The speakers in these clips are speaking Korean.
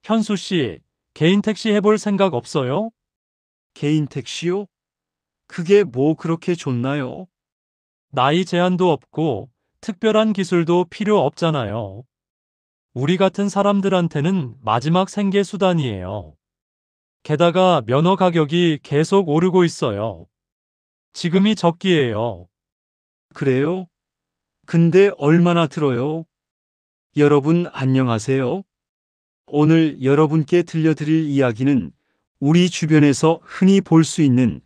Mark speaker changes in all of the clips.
Speaker 1: 현수 씨, 개인 택시 해볼 생각 없어요?
Speaker 2: 개인 택시요? 그게 뭐 그렇게 좋나요?
Speaker 1: 나이 제한도 없고 특별한 기술도 필요 없잖아요. 우리 같은 사람들한테는 마지막 생계 수단이에요. 게다가 면허 가격이 계속 오르고 있어요. 지금이 적기예요.
Speaker 2: 그래요? 근데 얼마나 들어요? 여러분 안녕하세요. 오늘 여러분께 들려드릴 이야기는 우리 주변에서 흔히 볼 수 있는,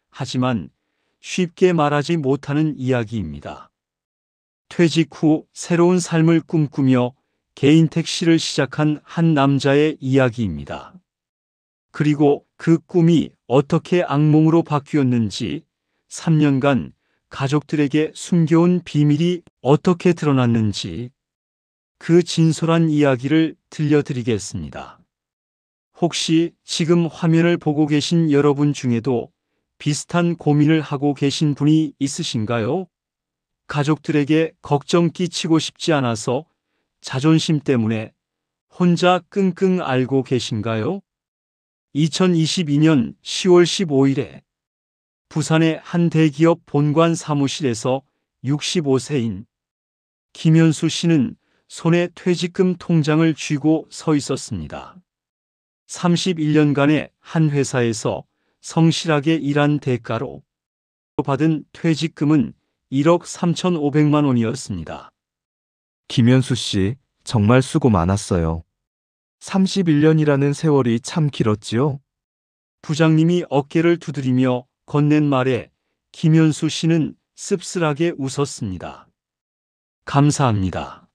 Speaker 2: 하지만 쉽게 말하지 못하는 이야기입니다. 퇴직 후 새로운 삶을 꿈꾸며 개인 택시를 시작한 한 남자의 이야기입니다. 그리고 그 꿈이 어떻게 악몽으로 바뀌었는지, 3년간 가족들에게 숨겨온 비밀이 어떻게 드러났는지, 그 진솔한 이야기를 들려드리겠습니다. 혹시 지금 화면을 보고 계신 여러분 중에도 비슷한 고민을 하고 계신 분이 있으신가요? 가족들에게 걱정 끼치고 싶지 않아서 자존심 때문에 혼자 끙끙 앓고 계신가요? 2022년 10월 15일에 부산의 한 대기업 본관 사무실에서 65세인 김현수 씨는 손에 퇴직금 통장을 쥐고 서 있었습니다. 31년간의 한 회사에서 성실하게 일한 대가로 받은 퇴직금은 1억 3,500만 원이었습니다.
Speaker 3: 김현수 씨, 정말 수고 많았어요. 31년이라는 세월이 참 길었지요?
Speaker 2: 부장님이 어깨를 두드리며 건넨 말에 김현수 씨는 씁쓸하게 웃었습니다. 감사합니다.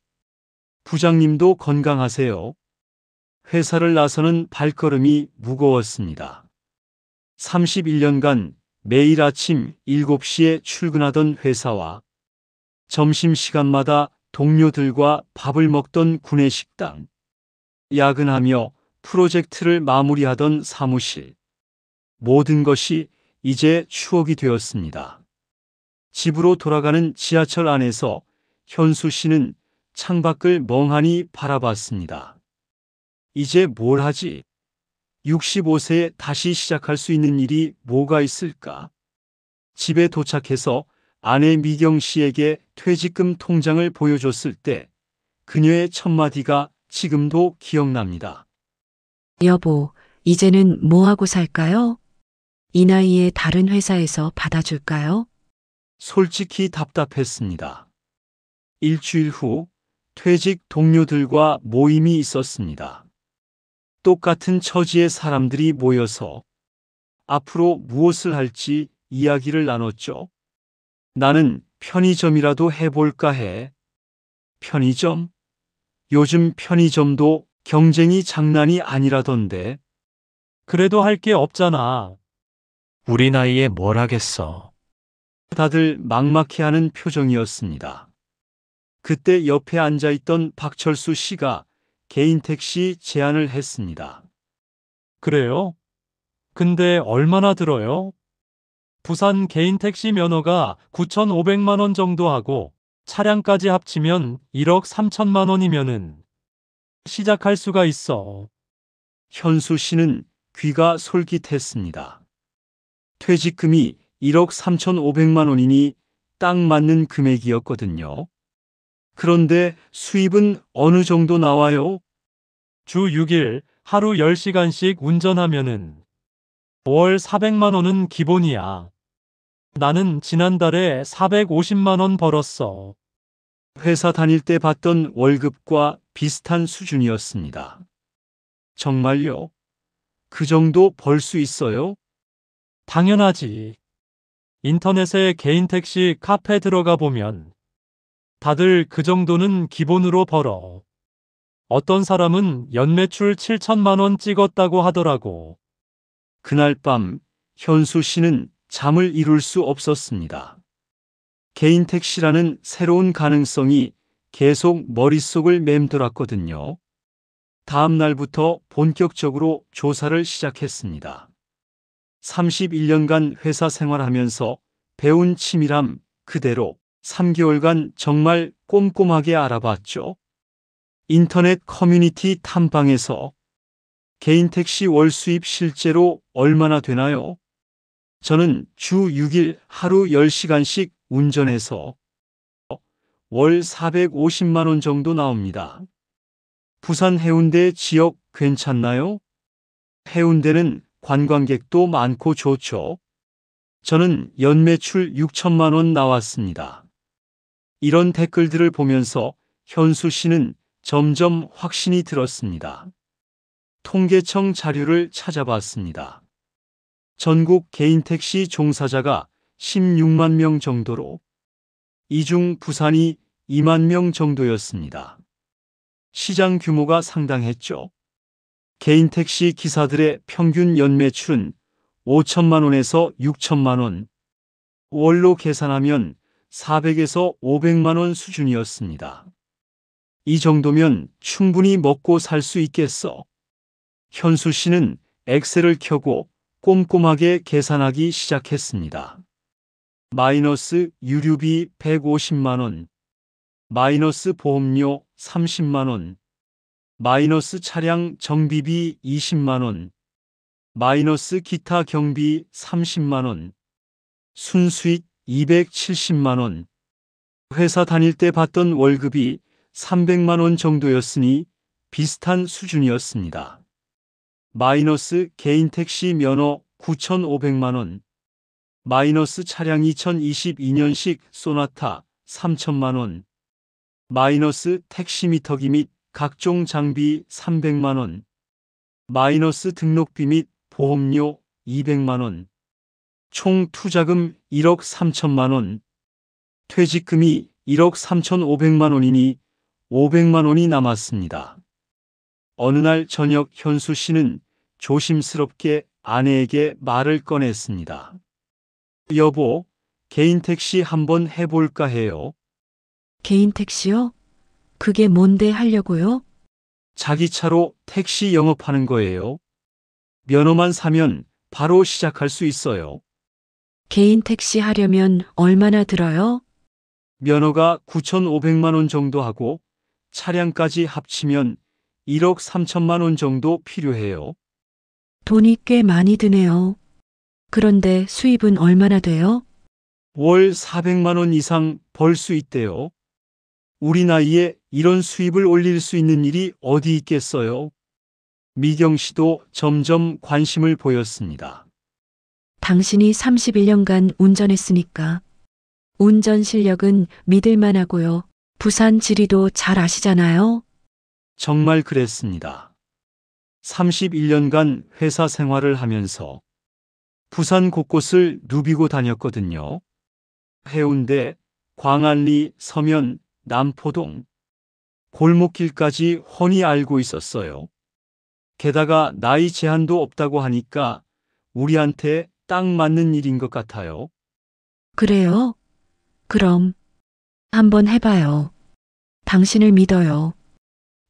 Speaker 2: 부장님도 건강하세요. 회사를 나서는 발걸음이 무거웠습니다. 31년간 매일 아침 7시에 출근하던 회사와 점심시간마다 동료들과 밥을 먹던 구내식당, 야근하며 프로젝트를 마무리하던 사무실, 모든 것이 이제 추억이 되었습니다. 집으로 돌아가는 지하철 안에서 현수 씨는 창밖을 멍하니 바라봤습니다. 이제 뭘 하지? 65세에 다시 시작할 수 있는 일이 뭐가 있을까? 집에 도착해서 아내 미경 씨에게 퇴직금 통장을 보여줬을 때 그녀의 첫마디가 지금도 기억납니다.
Speaker 4: 여보, 이제는 뭐 하고 살까요? 이 나이에 다른 회사에서 받아줄까요?
Speaker 2: 솔직히 답답했습니다. 일주일 후 퇴직 동료들과 모임이 있었습니다. 똑같은 처지의 사람들이 모여서 앞으로 무엇을 할지 이야기를 나눴죠. 나는 편의점이라도 해볼까 해. 편의점? 요즘 편의점도 경쟁이 장난이 아니라던데.
Speaker 1: 그래도 할 게 없잖아.
Speaker 5: 우리 나이에 뭘 하겠어.
Speaker 2: 다들 막막해하는 표정이었습니다. 그때 옆에 앉아있던 박철수 씨가 개인 택시 제안을 했습니다.
Speaker 1: 그래요? 근데 얼마나 들어요? 부산 개인 택시 면허가 9,500만 원 정도 하고 차량까지 합치면 1억 3천만 원이면은 시작할 수가 있어.
Speaker 2: 현수 씨는 귀가 솔깃했습니다. 퇴직금이 1억 3,500만 원이니 딱 맞는 금액이었거든요. 그런데 수입은 어느 정도 나와요?
Speaker 1: 주 6일 하루 10시간씩 운전하면은 월 400만 원은 기본이야. 나는 지난달에 450만 원 벌었어.
Speaker 2: 회사 다닐 때 받던 월급과 비슷한 수준이었습니다. 정말요? 그 정도 벌 수 있어요?
Speaker 1: 당연하지. 인터넷에 개인 택시 카페 들어가 보면 다들 그 정도는 기본으로 벌어. 어떤 사람은 연매출 7천만 원 찍었다고 하더라고.
Speaker 2: 그날 밤 현수 씨는 잠을 이룰 수 없었습니다. 개인 택시라는 새로운 가능성이 계속 머릿속을 맴돌았거든요. 다음 날부터 본격적으로 조사를 시작했습니다. 31년간 회사 생활하면서 배운 치밀함 그대로 3개월간 정말 꼼꼼하게 알아봤죠. 인터넷 커뮤니티 탐방에서 개인 택시 월 수입 실제로 얼마나 되나요? 저는 주 6일 하루 10시간씩 운전해서 월 450만 원 정도 나옵니다. 부산 해운대 지역 괜찮나요? 해운대는 관광객도 많고 좋죠. 저는 연매출 6천만 원 나왔습니다. 이런 댓글들을 보면서 현수 씨는 점점 확신이 들었습니다. 통계청 자료를 찾아봤습니다. 전국 개인 택시 종사자가 16만 명 정도로 이 중 부산이 2만 명 정도였습니다. 시장 규모가 상당했죠. 개인 택시 기사들의 평균 연매출은 5천만 원에서 6천만 원, 월로 계산하면 400에서 500만 원 수준이었습니다. 이 정도면 충분히 먹고 살 수 있겠어. 현수 씨는 엑셀을 켜고 꼼꼼하게 계산하기 시작했습니다. 마이너스 유류비 150만 원, 마이너스 보험료 30만 원, 마이너스 차량 정비비 20만 원, 마이너스 기타 경비 30만 원, 순수익 270만 원. 회사 다닐 때 받던 월급이 300만 원 정도였으니 비슷한 수준이었습니다. 마이너스 개인 택시 면허 9,500만 원, 마이너스 차량 2022년식 소나타 3천만 원, 마이너스 택시 미터기 및 각종 장비 300만 원, 마이너스 등록비 및 보험료 200만 원, 총 투자금 1억 3천만 원, 퇴직금이 1억 3,500만 원이니 500만 원이 남았습니다. 어느 날 저녁 현수 씨는 조심스럽게 아내에게 말을 꺼냈습니다. 여보, 개인 택시 한번 해볼까 해요.
Speaker 4: 개인 택시요? 그게 뭔데 하려고요?
Speaker 2: 자기 차로 택시 영업하는 거예요. 면허만 사면 바로 시작할 수 있어요.
Speaker 4: 개인 택시 하려면 얼마나 들어요?
Speaker 2: 면허가 9,500만 원 정도 하고 차량까지 합치면 1억 3천만 원 정도 필요해요.
Speaker 4: 돈이 꽤 많이 드네요. 그런데 수입은 얼마나 돼요?
Speaker 2: 월 400만 원 이상 벌 수 있대요. 우리 나이에 이런 수입을 올릴 수 있는 일이 어디 있겠어요? 미경 씨도 점점 관심을 보였습니다.
Speaker 4: 당신이 31년간 운전했으니까. 운전 실력은 믿을만 하고요. 부산 지리도 잘 아시잖아요.
Speaker 2: 정말 그랬습니다. 31년간 회사 생활을 하면서 부산 곳곳을 누비고 다녔거든요. 해운대, 광안리, 서면, 남포동, 골목길까지 훤히 알고 있었어요. 게다가 나이 제한도 없다고 하니까 우리한테 딱 맞는 일인 것 같아요.
Speaker 4: 그래요? 그럼 한번 해봐요. 당신을 믿어요.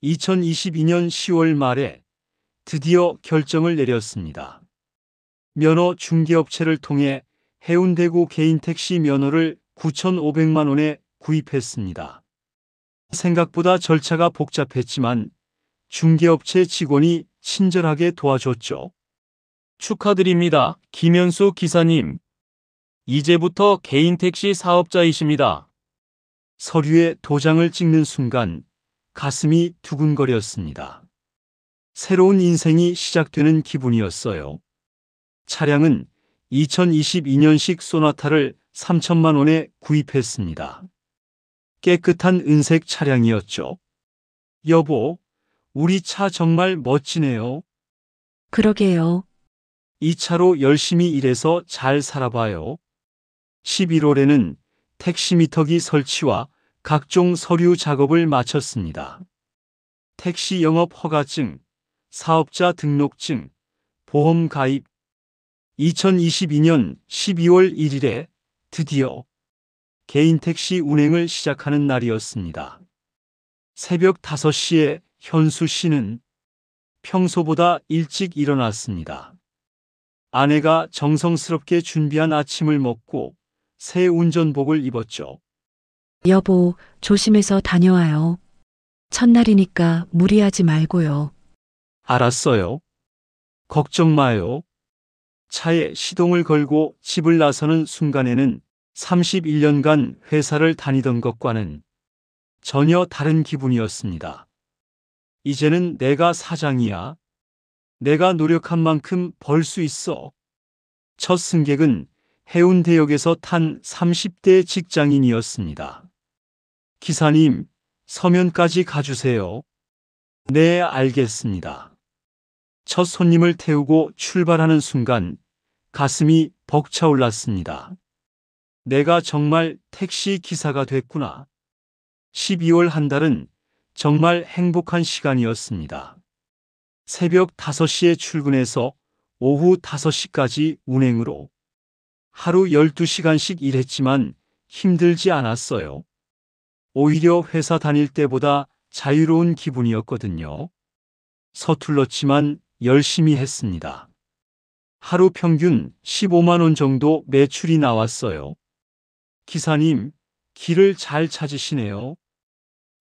Speaker 2: 2022년 10월 말에 드디어 결정을 내렸습니다. 면허 중개업체를 통해 해운대구 개인 택시 면허를 9,500만 원에 구입했습니다. 생각보다 절차가 복잡했지만 중개업체 직원이 친절하게 도와줬죠.
Speaker 1: 축하드립니다, 김현수 기사님. 이제부터 개인 택시 사업자이십니다.
Speaker 2: 서류에 도장을 찍는 순간 가슴이 두근거렸습니다. 새로운 인생이 시작되는 기분이었어요. 차량은 2022년식 소나타를 3천만 원에 구입했습니다. 깨끗한 은색 차량이었죠. 여보, 우리 차 정말 멋지네요.
Speaker 4: 그러게요.
Speaker 2: 이 차로 열심히 일해서 잘 살아봐요. 11월에는 택시미터기 설치와 각종 서류 작업을 마쳤습니다. 택시 영업 허가증, 사업자 등록증, 보험 가입. 2022년 12월 1일에 드디어 개인 택시 운행을 시작하는 날이었습니다. 새벽 5시에 현수 씨는 평소보다 일찍 일어났습니다. 아내가 정성스럽게 준비한 아침을 먹고 새 운전복을 입었죠.
Speaker 4: 여보, 조심해서 다녀와요. 첫날이니까 무리하지 말고요.
Speaker 2: 알았어요. 걱정 마요. 차에 시동을 걸고 집을 나서는 순간에는 31년간 회사를 다니던 것과는 전혀 다른 기분이었습니다. 이제는 내가 사장이야. 내가 노력한 만큼 벌 수 있어. 첫 승객은 해운대역에서 탄 30대 직장인이었습니다. 기사님, 서면까지 가주세요. 네, 알겠습니다. 첫 손님을 태우고 출발하는 순간 가슴이 벅차올랐습니다. 내가 정말 택시 기사가 됐구나. 12월 한 달은 정말 행복한 시간이었습니다. 새벽 5시에 출근해서 오후 5시까지 운행으로 하루 12시간씩 일했지만 힘들지 않았어요. 오히려 회사 다닐 때보다 자유로운 기분이었거든요. 서툴렀지만 열심히 했습니다. 하루 평균 15만 원 정도 매출이 나왔어요. 기사님, 길을 잘 찾으시네요.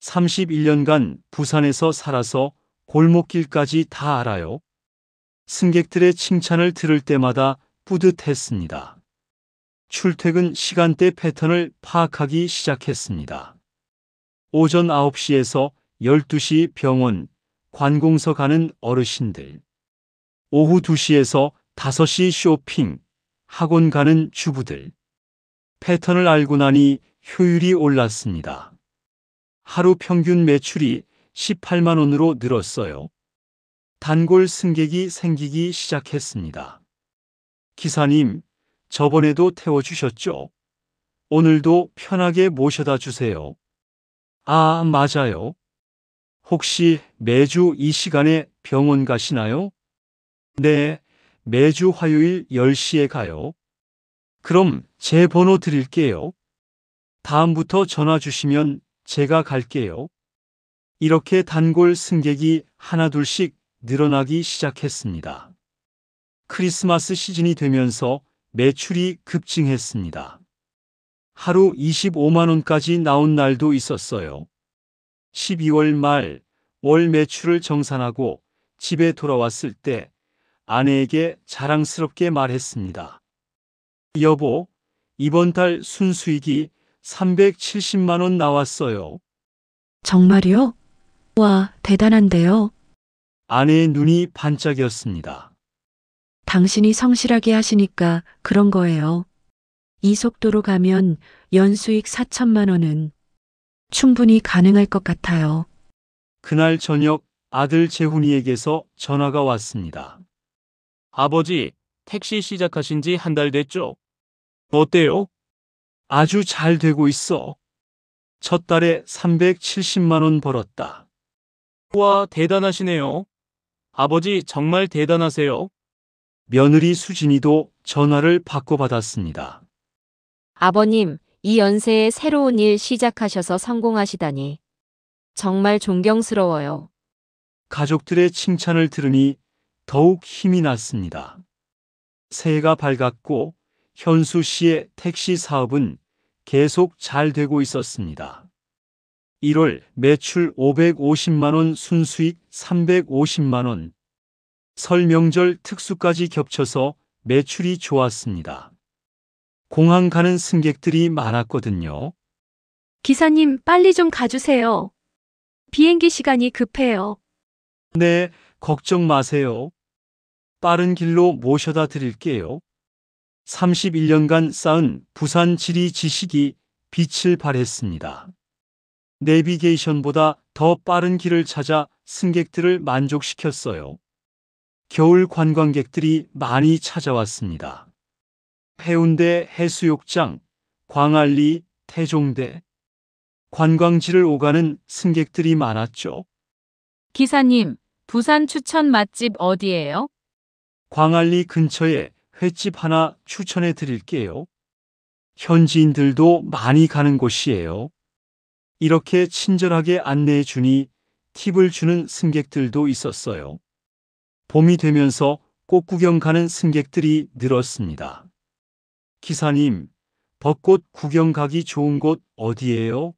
Speaker 2: 31년간 부산에서 살아서 골목길까지 다 알아요. 승객들의 칭찬을 들을 때마다 뿌듯했습니다. 출퇴근 시간대 패턴을 파악하기 시작했습니다. 오전 9시에서 12시 병원, 관공서 가는 어르신들. 오후 2시에서 5시 쇼핑, 학원 가는 주부들. 패턴을 알고 나니 효율이 올랐습니다. 하루 평균 매출이 18만 원으로 늘었어요. 단골 승객이 생기기 시작했습니다. 기사님, 저번에도 태워주셨죠? 오늘도 편하게 모셔다 주세요. 아, 맞아요. 혹시 매주 이 시간에 병원 가시나요? 네, 매주 화요일 10시에 가요. 그럼 제 번호 드릴게요. 다음부터 전화 주시면 제가 갈게요. 이렇게 단골 승객이 하나둘씩 늘어나기 시작했습니다. 크리스마스 시즌이 되면서 매출이 급증했습니다. 하루 25만 원까지 나온 날도 있었어요. 12월 말 월 매출을 정산하고 집에 돌아왔을 때 아내에게 자랑스럽게 말했습니다. 여보, 이번 달 순수익이 370만 원 나왔어요.
Speaker 4: 정말요? 와, 대단한데요.
Speaker 2: 아내의 눈이 반짝였습니다.
Speaker 4: 당신이 성실하게 하시니까 그런 거예요. 이 속도로 가면 연수익 4천만 원은 충분히 가능할 것 같아요.
Speaker 2: 그날 저녁 아들 재훈이에게서 전화가 왔습니다.
Speaker 1: 아버지, 택시 시작하신 지 한 달 됐죠? 어때요?
Speaker 2: 아주 잘 되고 있어. 첫 달에 370만 원 벌었다.
Speaker 1: 와, 대단하시네요. 아버지, 정말 대단하세요.
Speaker 2: 며느리 수진이도 전화를 바꿔받았습니다.
Speaker 6: 아버님, 이 연세에 새로운 일 시작하셔서 성공하시다니. 정말 존경스러워요.
Speaker 2: 가족들의 칭찬을 들으니 더욱 힘이 났습니다. 새해가 밝았고 현수 씨의 택시 사업은 계속 잘 되고 있었습니다. 1월 매출 550만 원, 순수익 350만 원. 설 명절 특수까지 겹쳐서 매출이 좋았습니다. 공항 가는 승객들이 많았거든요.
Speaker 7: 기사님, 빨리 좀 가주세요. 비행기 시간이 급해요.
Speaker 2: 네, 걱정 마세요. 빠른 길로 모셔다 드릴게요. 31년간 쌓은 부산 지리 지식이 빛을 발했습니다. 내비게이션보다 더 빠른 길을 찾아 승객들을 만족시켰어요. 겨울 관광객들이 많이 찾아왔습니다. 해운대 해수욕장, 광안리, 태종대. 관광지를 오가는 승객들이 많았죠.
Speaker 7: 기사님, 부산 추천 맛집 어디예요?
Speaker 2: 광안리 근처에 횟집 하나 추천해 드릴게요. 현지인들도 많이 가는 곳이에요. 이렇게 친절하게 안내해 주니 팁을 주는 승객들도 있었어요. 봄이 되면서 꽃 구경 가는 승객들이 늘었습니다. 기사님, 벚꽃 구경 가기 좋은 곳 어디예요?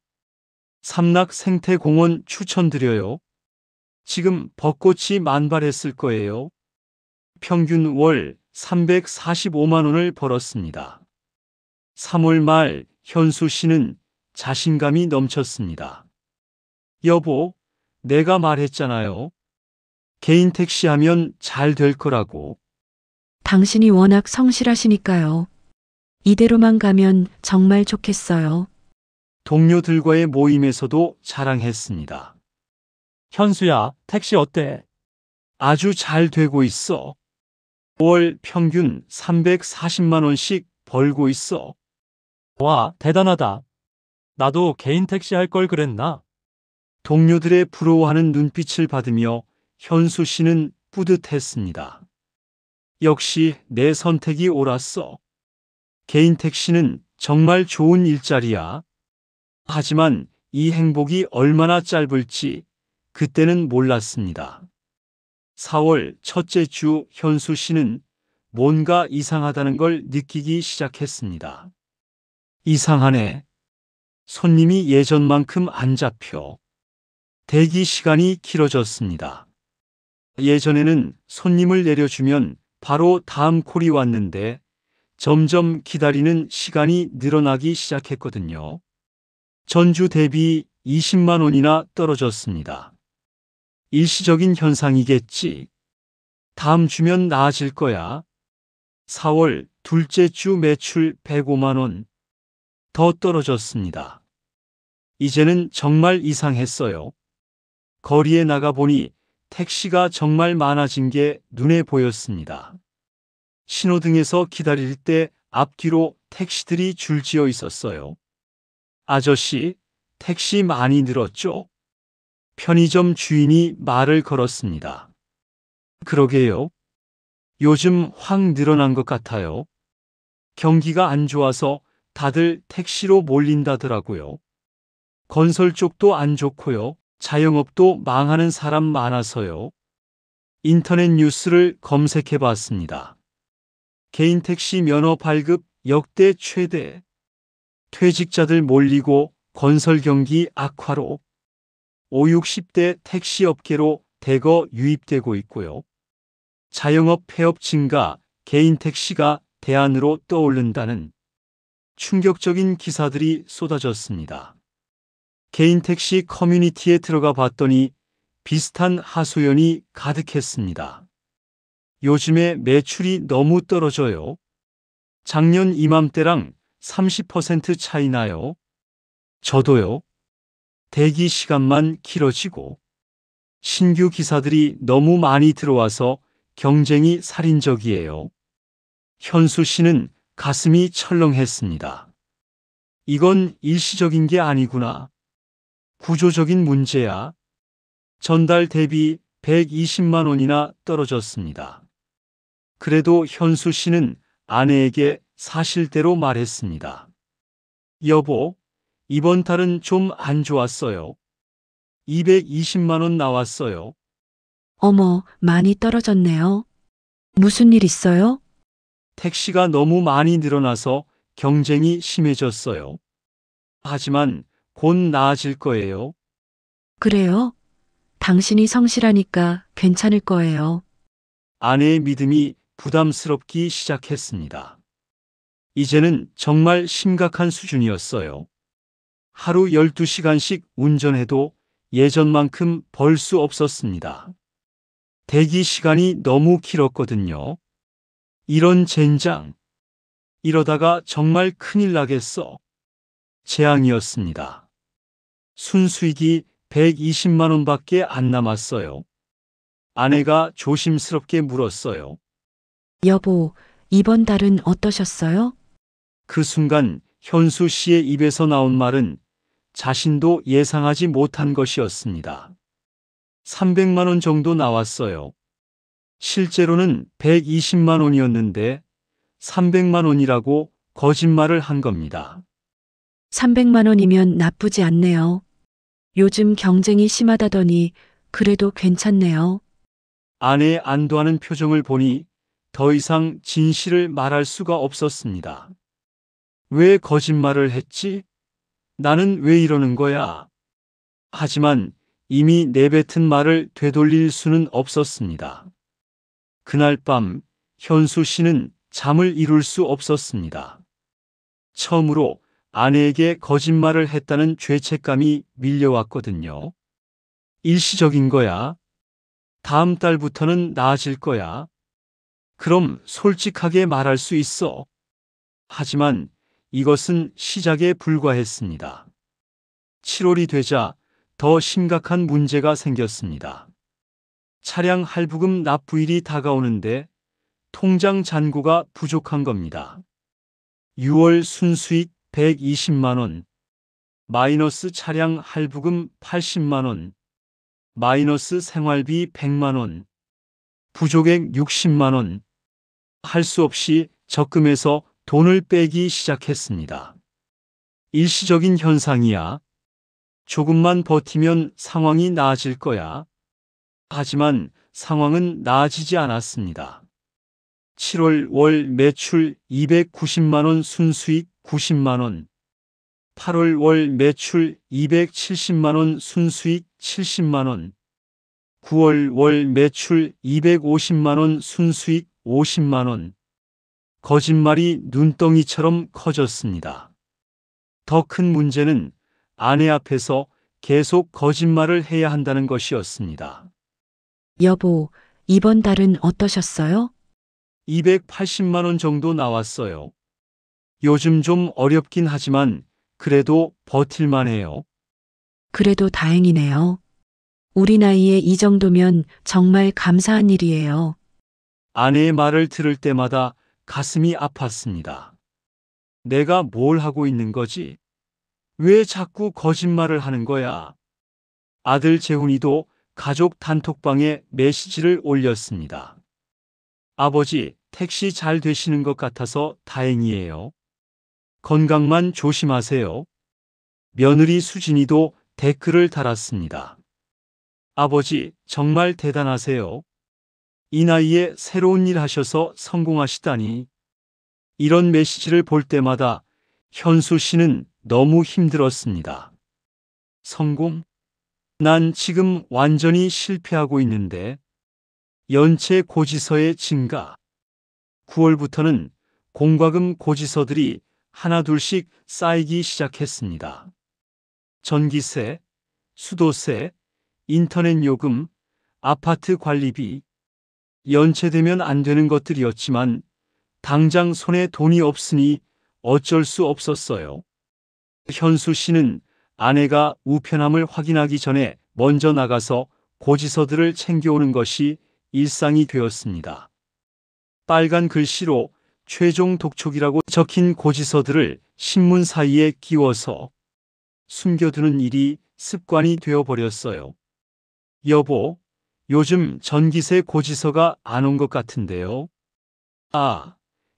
Speaker 2: 삼락생태공원 추천드려요. 지금 벚꽃이 만발했을 거예요. 평균 월 345만 원을 벌었습니다. 3월 말 현수 씨는 자신감이 넘쳤습니다. 여보, 내가 말했잖아요. 개인 택시 하면 잘 될 거라고.
Speaker 4: 당신이 워낙 성실하시니까요. 이대로만 가면 정말 좋겠어요.
Speaker 2: 동료들과의 모임에서도 자랑했습니다.
Speaker 1: 현수야, 택시 어때?
Speaker 2: 아주 잘 되고 있어. 월 평균 340만 원씩 벌고 있어.
Speaker 1: 와, 대단하다. 나도 개인 택시 할 걸 그랬나?
Speaker 2: 동료들의 부러워하는 눈빛을 받으며 현수 씨는 뿌듯했습니다. 역시 내 선택이 옳았어. 개인 택시는 정말 좋은 일자리야. 하지만 이 행복이 얼마나 짧을지 그때는 몰랐습니다. 4월 첫째 주 현수 씨는 뭔가 이상하다는 걸 느끼기 시작했습니다. 이상하네. 손님이 예전만큼 안 잡혀. 대기 시간이 길어졌습니다. 예전에는 손님을 내려주면 바로 다음 콜이 왔는데 점점 기다리는 시간이 늘어나기 시작했거든요. 전주 대비 20만 원이나 떨어졌습니다. 일시적인 현상이겠지. 다음 주면 나아질 거야. 4월 둘째 주 매출 105만 원. 더 떨어졌습니다. 이제는 정말 이상했어요. 거리에 나가보니 택시가 정말 많아진 게 눈에 보였습니다. 신호등에서 기다릴 때 앞뒤로 택시들이 줄지어 있었어요. 아저씨, 택시 많이 늘었죠? 편의점 주인이 말을 걸었습니다. 그러게요. 요즘 확 늘어난 것 같아요. 경기가 안 좋아서 다들 택시로 몰린다더라고요. 건설 쪽도 안 좋고요. 자영업도 망하는 사람 많아서요. 인터넷 뉴스를 검색해 봤습니다. 개인 택시 면허 발급 역대 최대. 퇴직자들 몰리고 건설 경기 악화로 5, 60대 택시 업계로 대거 유입되고 있고요. 자영업 폐업 증가, 개인 택시가 대안으로 떠오른다는 충격적인 기사들이 쏟아졌습니다. 개인 택시 커뮤니티에 들어가 봤더니 비슷한 하소연이 가득했습니다. 요즘에 매출이 너무 떨어져요. 작년 이맘때랑 30% 차이 나요. 저도요. 대기 시간만 길어지고 신규 기사들이 너무 많이 들어와서 경쟁이 살인적이에요. 현수 씨는 가슴이 철렁했습니다. 이건 일시적인 게 아니구나. 구조적인 문제야. 전달 대비 120만 원이나 떨어졌습니다. 그래도 현수 씨는 아내에게 사실대로 말했습니다. 여보, 이번 달은 좀 안 좋았어요. 220만 원 나왔어요.
Speaker 4: 어머, 많이 떨어졌네요. 무슨 일 있어요?
Speaker 2: 택시가 너무 많이 늘어나서 경쟁이 심해졌어요. 하지만 곧 나아질 거예요.
Speaker 4: 그래요? 당신이 성실하니까 괜찮을 거예요.
Speaker 2: 아내의 믿음이 부담스럽기 시작했습니다. 이제는 정말 심각한 수준이었어요. 하루 12시간씩 운전해도 예전만큼 벌 수 없었습니다. 대기 시간이 너무 길었거든요. 이런 젠장. 이러다가 정말 큰일 나겠어. 재앙이었습니다. 순수익이 120만 원밖에 안 남았어요. 아내가 조심스럽게 물었어요.
Speaker 4: 여보, 이번 달은 어떠셨어요?
Speaker 2: 그 순간 현수 씨의 입에서 나온 말은 자신도 예상하지 못한 것이었습니다. 300만 원 정도 나왔어요. 실제로는 120만 원이었는데 300만 원이라고 거짓말을 한 겁니다.
Speaker 4: 300만 원이면 나쁘지 않네요. 요즘 경쟁이 심하다더니 그래도 괜찮네요.
Speaker 2: 아내의 안도하는 표정을 보니 더 이상 진실을 말할 수가 없었습니다. 왜 거짓말을 했지? 나는 왜 이러는 거야? 하지만 이미 내뱉은 말을 되돌릴 수는 없었습니다. 그날 밤 현수 씨는 잠을 이룰 수 없었습니다. 처음으로 아내에게 거짓말을 했다는 죄책감이 밀려왔거든요. 일시적인 거야. 다음 달부터는 나아질 거야. 그럼 솔직하게 말할 수 있어. 하지만 이것은 시작에 불과했습니다. 7월이 되자 더 심각한 문제가 생겼습니다. 차량 할부금 납부일이 다가오는데 통장 잔고가 부족한 겁니다. 6월 순수익 120만 원, 마이너스 차량 할부금 80만 원, 마이너스 생활비 100만 원, 부족액 60만 원. 할 수 없이 적금에서 돈을 빼기 시작했습니다. 일시적인 현상이야. 조금만 버티면 상황이 나아질 거야. 하지만 상황은 나아지지 않았습니다. 7월 월 매출 290만 원, 순수익 90만 원. 8월 월 매출 270만 원, 순수익 70만 원. 9월 월 매출 250만 원, 순수익 50만 원. 거짓말이 눈덩이처럼 커졌습니다. 더 큰 문제는 아내 앞에서 계속 거짓말을 해야 한다는 것이었습니다.
Speaker 4: 여보, 이번 달은 어떠셨어요?
Speaker 2: 280만 원 정도 나왔어요. 요즘 좀 어렵긴 하지만 그래도 버틸만 해요.
Speaker 4: 그래도 다행이네요. 우리 나이에 이 정도면 정말 감사한 일이에요.
Speaker 2: 아내의 말을 들을 때마다 가슴이 아팠습니다. 내가 뭘 하고 있는 거지? 왜 자꾸 거짓말을 하는 거야? 아들 재훈이도 가족 단톡방에 메시지를 올렸습니다. 아버지, 택시 잘 되시는 것 같아서 다행이에요. 건강만 조심하세요. 며느리 수진이도 댓글을 달았습니다. 아버지, 정말 대단하세요. 이 나이에 새로운 일 하셔서 성공하시다니. 이런 메시지를 볼 때마다 현수 씨는 너무 힘들었습니다. 성공? 난 지금 완전히 실패하고 있는데. 연체 고지서의 증가. 9월부터는 공과금 고지서들이 하나둘씩 쌓이기 시작했습니다. 전기세, 수도세, 인터넷 요금, 아파트 관리비. 연체되면 안 되는 것들이었지만 당장 손에 돈이 없으니 어쩔 수 없었어요. 현수 씨는 아내가 우편함을 확인하기 전에 먼저 나가서 고지서들을 챙겨오는 것이 일상이 되었습니다. 빨간 글씨로 최종 독촉이라고 적힌 고지서들을 신문 사이에 끼워서 숨겨두는 일이 습관이 되어버렸어요. 여보, 요즘 전기세 고지서가 안 온 것 같은데요. 아,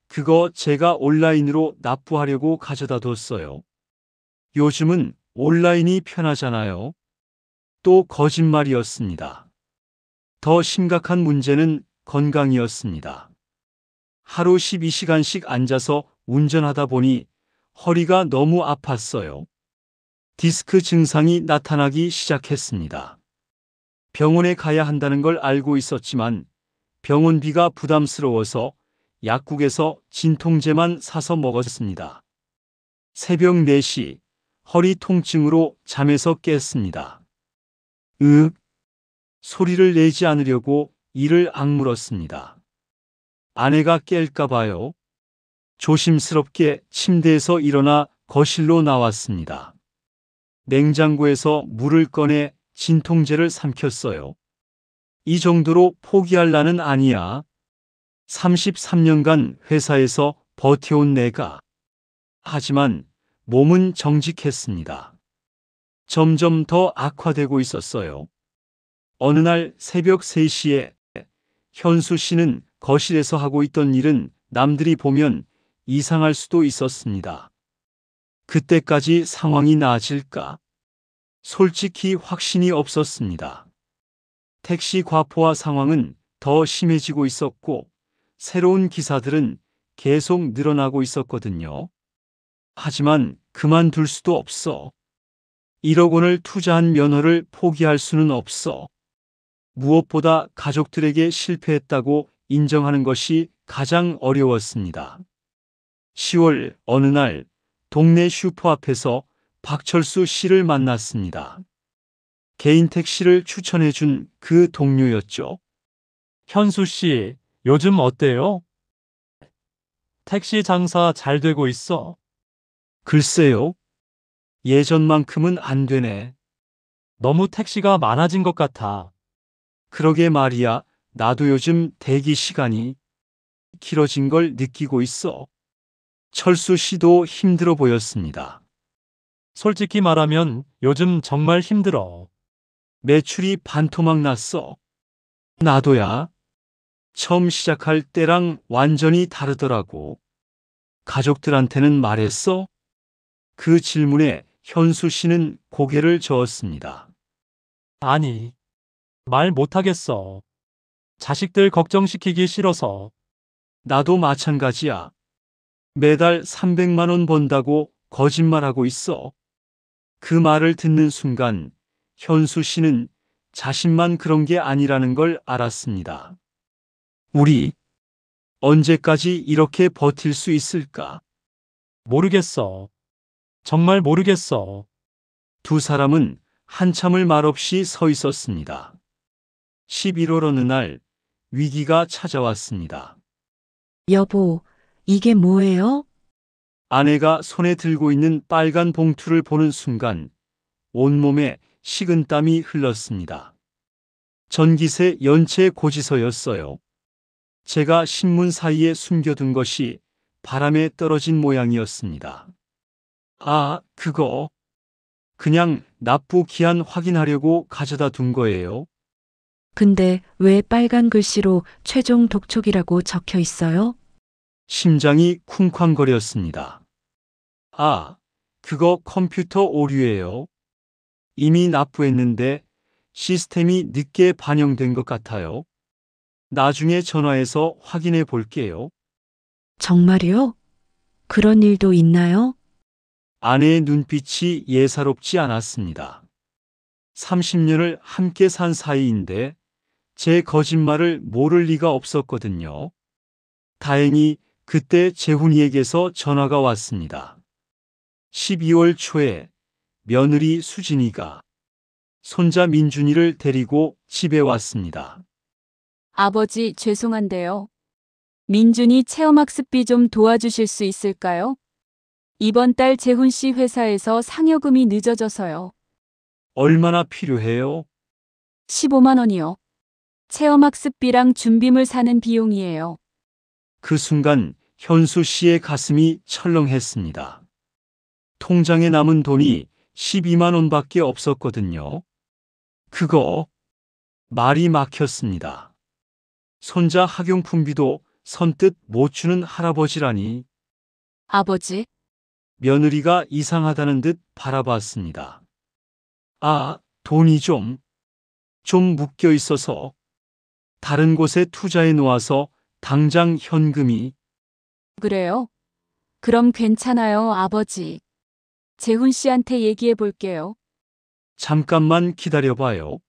Speaker 2: 그거 제가 온라인으로 납부하려고 가져다 뒀어요. 요즘은 온라인이 편하잖아요. 또 거짓말이었습니다. 더 심각한 문제는 건강이었습니다. 하루 12시간씩 앉아서 운전하다 보니 허리가 너무 아팠어요. 디스크 증상이 나타나기 시작했습니다. 병원에 가야 한다는 걸 알고 있었지만 병원비가 부담스러워서 약국에서 진통제만 사서 먹었습니다. 새벽 4시 허리 통증으로 잠에서 깼습니다. 소리를 내지 않으려고 이를 악물었습니다. 아내가 깰까 봐요. 조심스럽게 침대에서 일어나 거실로 나왔습니다. 냉장고에서 물을 꺼내 진통제를 삼켰어요. 이 정도로 포기할 나는 아니야. 33년간 회사에서 버텨온 내가. 하지만 몸은 정직했습니다. 점점 더 악화되고 있었어요. 어느 날 새벽 3시에 현수 씨는 거실에서 하고 있던 일은 남들이 보면 이상할 수도 있었습니다. 그때까지 상황이 나아질까? 솔직히 확신이 없었습니다. 택시 과포화 상황은 더 심해지고 있었고 새로운 기사들은 계속 늘어나고 있었거든요. 하지만 그만둘 수도 없어. 1억 원을 투자한 면허를 포기할 수는 없어. 무엇보다 가족들에게 실패했다고 인정하는 것이 가장 어려웠습니다. 10월 어느 날 동네 슈퍼 앞에서 박철수 씨를 만났습니다. 개인 택시를 추천해 준 그 동료였죠.
Speaker 1: 현수 씨, 요즘 어때요? 택시 장사 잘 되고 있어?
Speaker 2: 글쎄요. 예전만큼은 안 되네.
Speaker 1: 너무 택시가 많아진 것 같아.
Speaker 2: 그러게 말이야. 나도 요즘 대기 시간이 길어진 걸 느끼고 있어. 철수 씨도 힘들어 보였습니다.
Speaker 1: 솔직히 말하면 요즘 정말 힘들어.
Speaker 2: 매출이 반토막 났어. 나도야. 처음 시작할 때랑 완전히 다르더라고. 가족들한테는 말했어? 그 질문에 현수 씨는 고개를 저었습니다.
Speaker 1: 아니, 말 못하겠어. 자식들 걱정시키기 싫어서.
Speaker 2: 나도 마찬가지야. 매달 300만 원 번다고 거짓말하고 있어. 그 말을 듣는 순간 현수 씨는 자신만 그런 게 아니라는 걸 알았습니다. 우리 언제까지 이렇게 버틸 수 있을까?
Speaker 1: 모르겠어. 정말 모르겠어.
Speaker 2: 두 사람은 한참을 말없이 서 있었습니다. 11월 어느 날 위기가 찾아왔습니다.
Speaker 4: 여보, 이게 뭐예요?
Speaker 2: 아내가 손에 들고 있는 빨간 봉투를 보는 순간 온몸에 식은땀이 흘렀습니다. 전기세 연체 고지서였어요. 제가 신문 사이에 숨겨둔 것이 바람에 떨어진 모양이었습니다. 아, 그거. 그냥 납부 기한 확인하려고 가져다 둔 거예요.
Speaker 4: 근데 왜 빨간 글씨로 최종 독촉이라고 적혀 있어요?
Speaker 2: 심장이 쿵쾅거렸습니다. 아, 그거 컴퓨터 오류예요. 이미 납부했는데 시스템이 늦게 반영된 것 같아요. 나중에 전화해서 확인해 볼게요.
Speaker 4: 정말요? 그런 일도 있나요?
Speaker 2: 아내의 눈빛이 예사롭지 않았습니다. 30년을 함께 산 사이인데 제 거짓말을 모를 리가 없었거든요. 다행히 그때 재훈이에게서 전화가 왔습니다. 12월 초에 며느리 수진이가 손자 민준이를 데리고 집에 왔습니다.
Speaker 7: 아버지, 죄송한데요. 민준이 체험학습비 좀 도와주실 수 있을까요? 이번 달 재훈 씨 회사에서 상여금이 늦어져서요.
Speaker 2: 얼마나 필요해요?
Speaker 7: 15만 원이요. 체험학습비랑 준비물 사는 비용이에요.
Speaker 2: 그 순간 현수 씨의 가슴이 철렁했습니다. 통장에 남은 돈이 12만 원밖에 없었거든요. 그거 말이 막혔습니다. 손자 학용품비도 선뜻 못 주는 할아버지라니.
Speaker 7: 아버지,
Speaker 2: 며느리가 이상하다는 듯 바라봤습니다. 아, 돈이 좀 묶여 있어서 다른 곳에 투자해 놓아서 당장 현금이.
Speaker 7: 그래요? 그럼 괜찮아요, 아버지. 재훈 씨한테 얘기해 볼게요.
Speaker 2: 잠깐만 기다려봐요.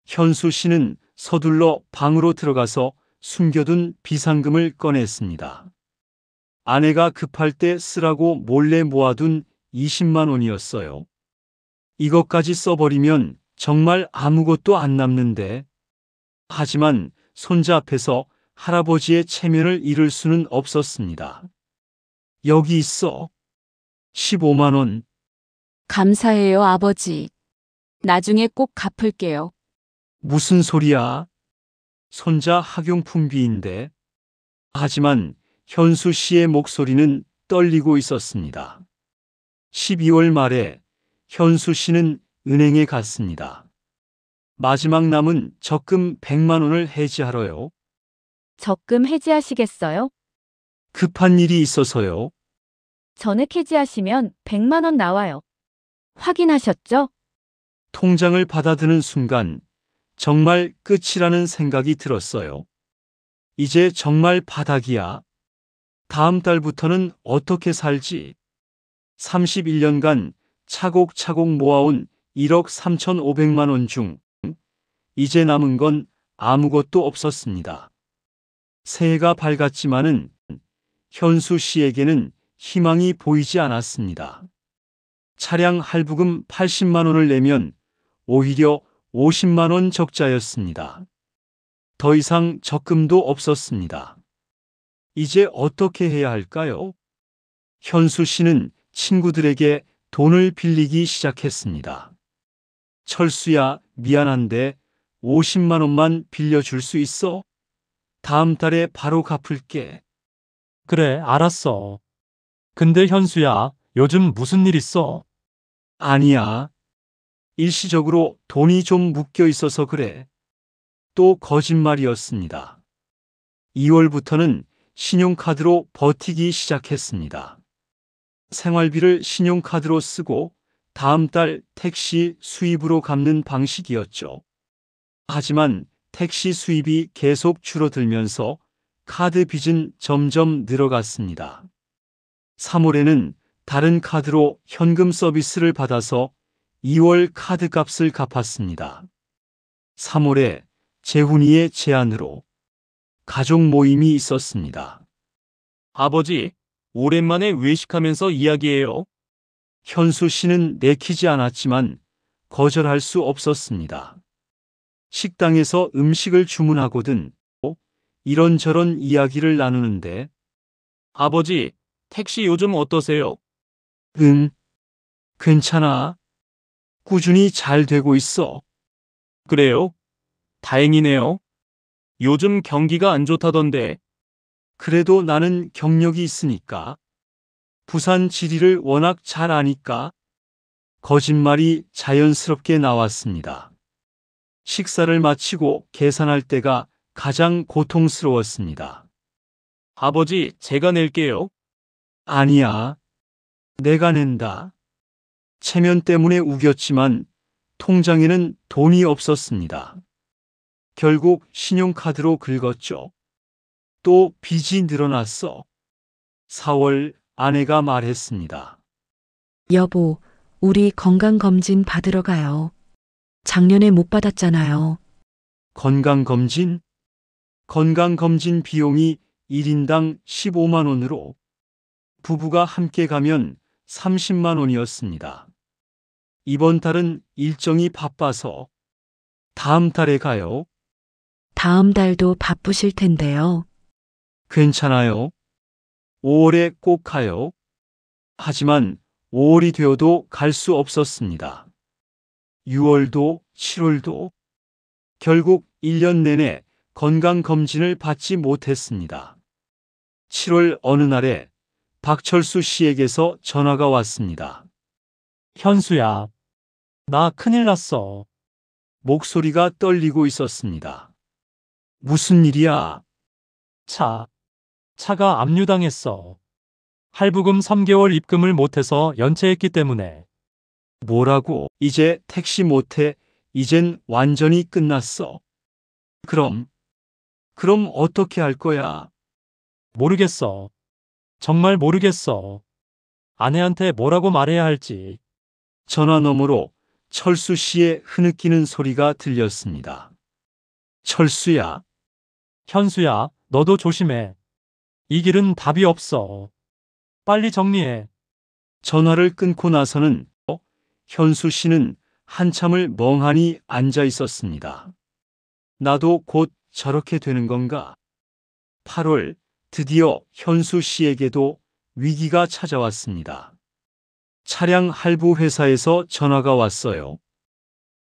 Speaker 2: 현수 씨는 서둘러 방으로 들어가서 숨겨둔 비상금을 꺼냈습니다. 아내가 급할 때 쓰라고 몰래 모아둔 20만 원이었어요. 이것까지 써버리면 정말 아무것도 안 남는데. 하지만 손자 앞에서 할아버지의 체면을 잃을 수는 없었습니다. 여기 있어. 15만 원.
Speaker 7: 감사해요, 아버지. 나중에 꼭 갚을게요.
Speaker 2: 무슨 소리야? 손자 학용품비인데. 하지만 현수 씨의 목소리는 떨리고 있었습니다. 12월 말에 현수 씨는 은행에 갔습니다. 마지막 남은 적금 100만 원을 해지하러요.
Speaker 6: 적금 해지하시겠어요?
Speaker 2: 급한 일이 있어서요.
Speaker 6: 전액 해지하시면 100만 원 나와요. 확인하셨죠?
Speaker 2: 통장을 받아드는 순간 정말 끝이라는 생각이 들었어요. 이제 정말 바닥이야. 다음 달부터는 어떻게 살지? 31년간 차곡차곡 모아온 1억 3,500만 원 중 이제 남은 건 아무것도 없었습니다. 새해가 밝았지만은 현수 씨에게는 희망이 보이지 않았습니다. 차량 할부금 80만 원을 내면 오히려 50만 원 적자였습니다. 더 이상 적금도 없었습니다. 이제 어떻게 해야 할까요? 현수 씨는 친구들에게 돈을 빌리기 시작했습니다. 철수야, 미안한데 50만 원만 빌려줄 수 있어? 다음 달에 바로 갚을게.
Speaker 5: 그래, 알았어. 근데 현수야, 요즘 무슨 일 있어?
Speaker 2: 아니야. 일시적으로 돈이 좀 묶여 있어서 그래. 또 거짓말이었습니다. 2월부터는 신용카드로 버티기 시작했습니다. 생활비를 신용카드로 쓰고 다음 달 택시 수입으로 갚는 방식이었죠. 하지만 택시 수입이 계속 줄어들면서 카드 빚은 점점 늘어갔습니다. 3월에는 다른 카드로 현금 서비스를 받아서 2월 카드 값을 갚았습니다. 3월에 재훈이의 제안으로 가족 모임이 있었습니다.
Speaker 1: 아버지, 오랜만에 외식하면서 이야기해요.
Speaker 2: 현수 씨는 내키지 않았지만 거절할 수 없었습니다. 식당에서 음식을 주문하고든 이런저런 이야기를 나누는데
Speaker 1: 아버지, 택시 요즘 어떠세요?
Speaker 2: 응, 괜찮아. 꾸준히 잘 되고 있어.
Speaker 1: 그래요? 다행이네요. 요즘 경기가 안 좋다던데.
Speaker 2: 그래도 나는 경력이 있으니까. 부산 지리를 워낙 잘 아니까. 거짓말이 자연스럽게 나왔습니다. 식사를 마치고 계산할 때가 가장 고통스러웠습니다.
Speaker 1: 아버지, 제가 낼게요.
Speaker 2: 아니야. 내가 낸다. 체면 때문에 우겼지만 통장에는 돈이 없었습니다. 결국 신용카드로 긁었죠. 또 빚이 늘어났어. 4월 아내가 말했습니다.
Speaker 4: 여보, 우리 건강검진 받으러 가요. 작년에 못 받았잖아요.
Speaker 2: 건강검진? 건강검진 비용이 1인당 15만 원으로 부부가 함께 가면 30만 원이었습니다. 이번 달은 일정이 바빠서 다음 달에 가요.
Speaker 4: 다음 달도 바쁘실 텐데요.
Speaker 2: 괜찮아요. 5월에 꼭 가요. 하지만 5월이 되어도 갈 수 없었습니다. 6월도 7월도 결국 1년 내내 건강검진을 받지 못했습니다. 7월 어느 날에 박철수 씨에게서 전화가 왔습니다.
Speaker 5: 현수야, 나 큰일 났어.
Speaker 2: 목소리가 떨리고 있었습니다. 무슨 일이야?
Speaker 5: 차가 압류당했어. 할부금 3개월 입금을 못해서 연체했기 때문에.
Speaker 2: 뭐라고? 이제 택시 못해. 이젠 완전히 끝났어. 그럼 어떻게 할 거야?
Speaker 5: 모르겠어. 정말 모르겠어. 아내한테 뭐라고 말해야 할지.
Speaker 2: 전화 너머로 철수 씨의 흐느끼는 소리가 들렸습니다. 철수야,
Speaker 5: 현수야, 너도 조심해. 이 길은 답이 없어. 빨리 정리해.
Speaker 2: 전화를 끊고 나서는 현수 씨는 한참을 멍하니 앉아 있었습니다. 나도 곧 저렇게 되는 건가? 8월 드디어 현수 씨에게도 위기가 찾아왔습니다. 차량 할부 회사에서 전화가 왔어요.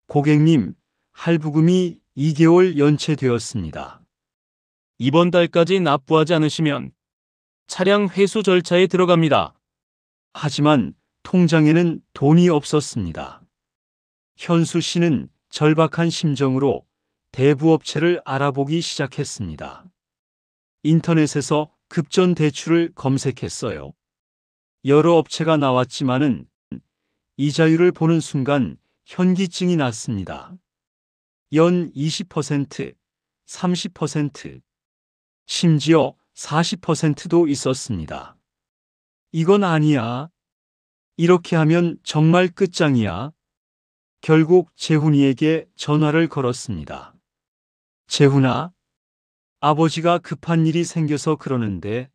Speaker 2: 고객님, 할부금이 2개월 연체되었습니다.
Speaker 1: 이번 달까지 납부하지 않으시면 차량 회수 절차에 들어갑니다.
Speaker 2: 하지만 통장에는 돈이 없었습니다. 현수 씨는 절박한 심정으로 대부업체를 알아보기 시작했습니다. 인터넷에서 급전 대출을 검색했어요. 여러 업체가 나왔지만은 이자율을 보는 순간 현기증이 났습니다. 연 20%, 30%, 심지어 40%도 있었습니다. 이건 아니야. 이렇게 하면 정말 끝장이야. 결국 재훈이에게 전화를 걸었습니다. 재훈아, 아버지가 급한 일이 생겨서 그러는데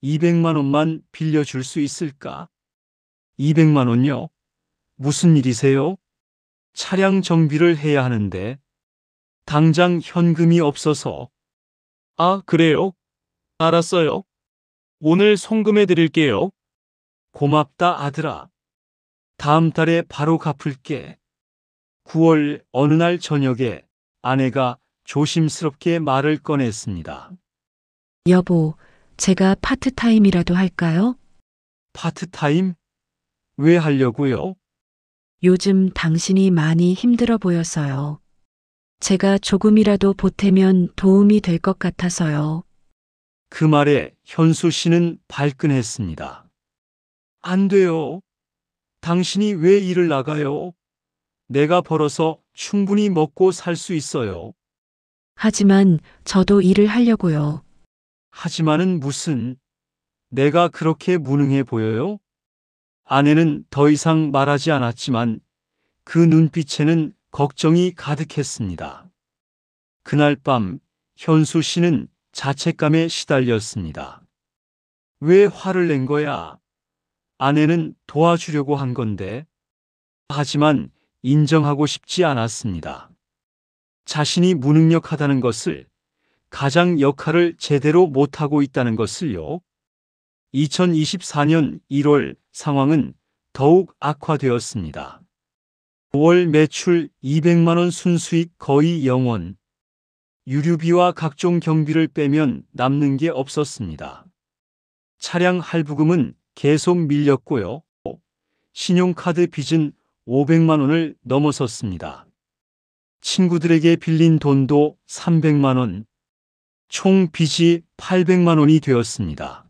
Speaker 2: 200만 원만 빌려줄 수 있을까? 200만 원요? 무슨 일이세요? 차량 정비를 해야 하는데 당장 현금이 없어서.
Speaker 1: 아, 그래요? 알았어요. 오늘 송금해 드릴게요.
Speaker 2: 고맙다 아들아. 다음 달에 바로 갚을게. 9월 어느 날 저녁에 아내가 조심스럽게 말을 꺼냈습니다.
Speaker 4: 여보, 제가 파트타임이라도 할까요?
Speaker 2: 파트타임? 왜 하려고요?
Speaker 4: 요즘 당신이 많이 힘들어 보여서요. 제가 조금이라도 보태면 도움이 될 것 같아서요.
Speaker 2: 그 말에 현수 씨는 발끈했습니다. 안 돼요. 당신이 왜 일을 나가요? 내가 벌어서 충분히 먹고 살 수 있어요.
Speaker 4: 하지만 저도 일을 하려고요.
Speaker 2: 하지만은 무슨, 내가 그렇게 무능해 보여요? 아내는 더 이상 말하지 않았지만 그 눈빛에는 걱정이 가득했습니다. 그날 밤 현수 씨는 자책감에 시달렸습니다. 왜 화를 낸 거야? 아내는 도와주려고 한 건데. 하지만 인정하고 싶지 않았습니다. 자신이 무능력하다는 것을, 가장 역할을 제대로 못하고 있다는 것을요. 2024년 1월 상황은 더욱 악화되었습니다. 5월 매출 200만 원 순수익 거의 0원. 유류비와 각종 경비를 빼면 남는 게 없었습니다. 차량 할부금은 계속 밀렸고요. 신용카드 빚은 500만 원을 넘어섰습니다. 친구들에게 빌린 돈도 300만 원, 총 빚이 800만 원이 되었습니다.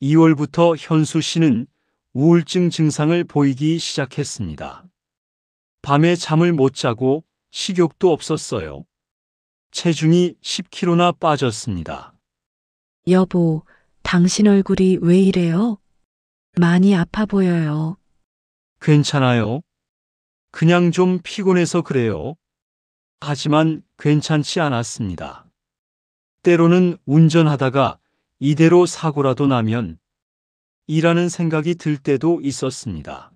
Speaker 2: 2월부터 현수 씨는 우울증 증상을 보이기 시작했습니다. 밤에 잠을 못 자고 식욕도 없었어요. 체중이 10kg나 빠졌습니다.
Speaker 4: 여보, 당신 얼굴이 왜 이래요? 많이 아파 보여요.
Speaker 2: 괜찮아요. 그냥 좀 피곤해서 그래요. 하지만 괜찮지 않았습니다. 때로는 운전하다가 이대로 사고라도 나면 이라는 생각이 들 때도 있었습니다.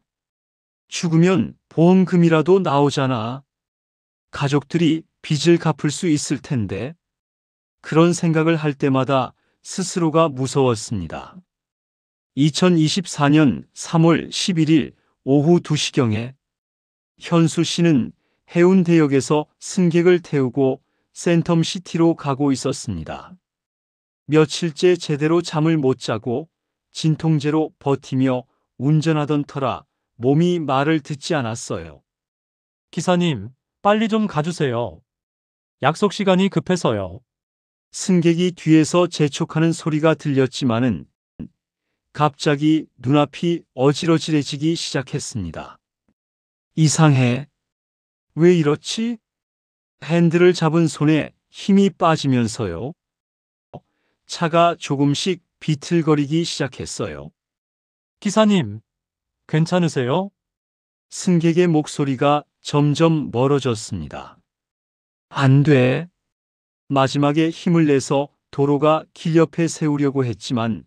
Speaker 2: 죽으면 보험금이라도 나오잖아. 가족들이 빚을 갚을 수 있을 텐데. 그런 생각을 할 때마다 스스로가 무서웠습니다. 2024년 3월 11일 오후 2시경에 현수 씨는 해운대역에서 승객을 태우고 센텀시티로 가고 있었습니다. 며칠째 제대로 잠을 못 자고 진통제로 버티며 운전하던 터라 몸이 말을 듣지 않았어요.
Speaker 5: 기사님, 빨리 좀 가주세요. 약속 시간이 급해서요.
Speaker 2: 승객이 뒤에서 재촉하는 소리가 들렸지만은 갑자기 눈앞이 어지러지해지기 시작했습니다. 이상해. 왜 이렇지? 핸들을 잡은 손에 힘이 빠지면서요. 차가 조금씩 비틀거리기 시작했어요.
Speaker 5: 기사님, 괜찮으세요?
Speaker 2: 승객의 목소리가 점점 멀어졌습니다. 안 돼. 마지막에 힘을 내서 도로가 길 옆에 세우려고 했지만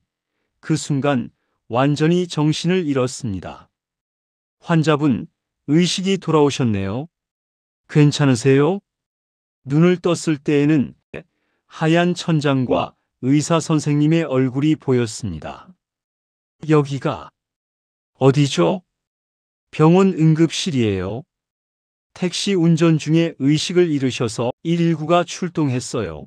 Speaker 2: 그 순간 완전히 정신을 잃었습니다. 환자분, 의식이 돌아오셨네요. 괜찮으세요? 눈을 떴을 때에는 하얀 천장과 의사 선생님의 얼굴이 보였습니다. 여기가 어디죠? 병원 응급실이에요. 택시 운전 중에 의식을 잃으셔서 119가 출동했어요.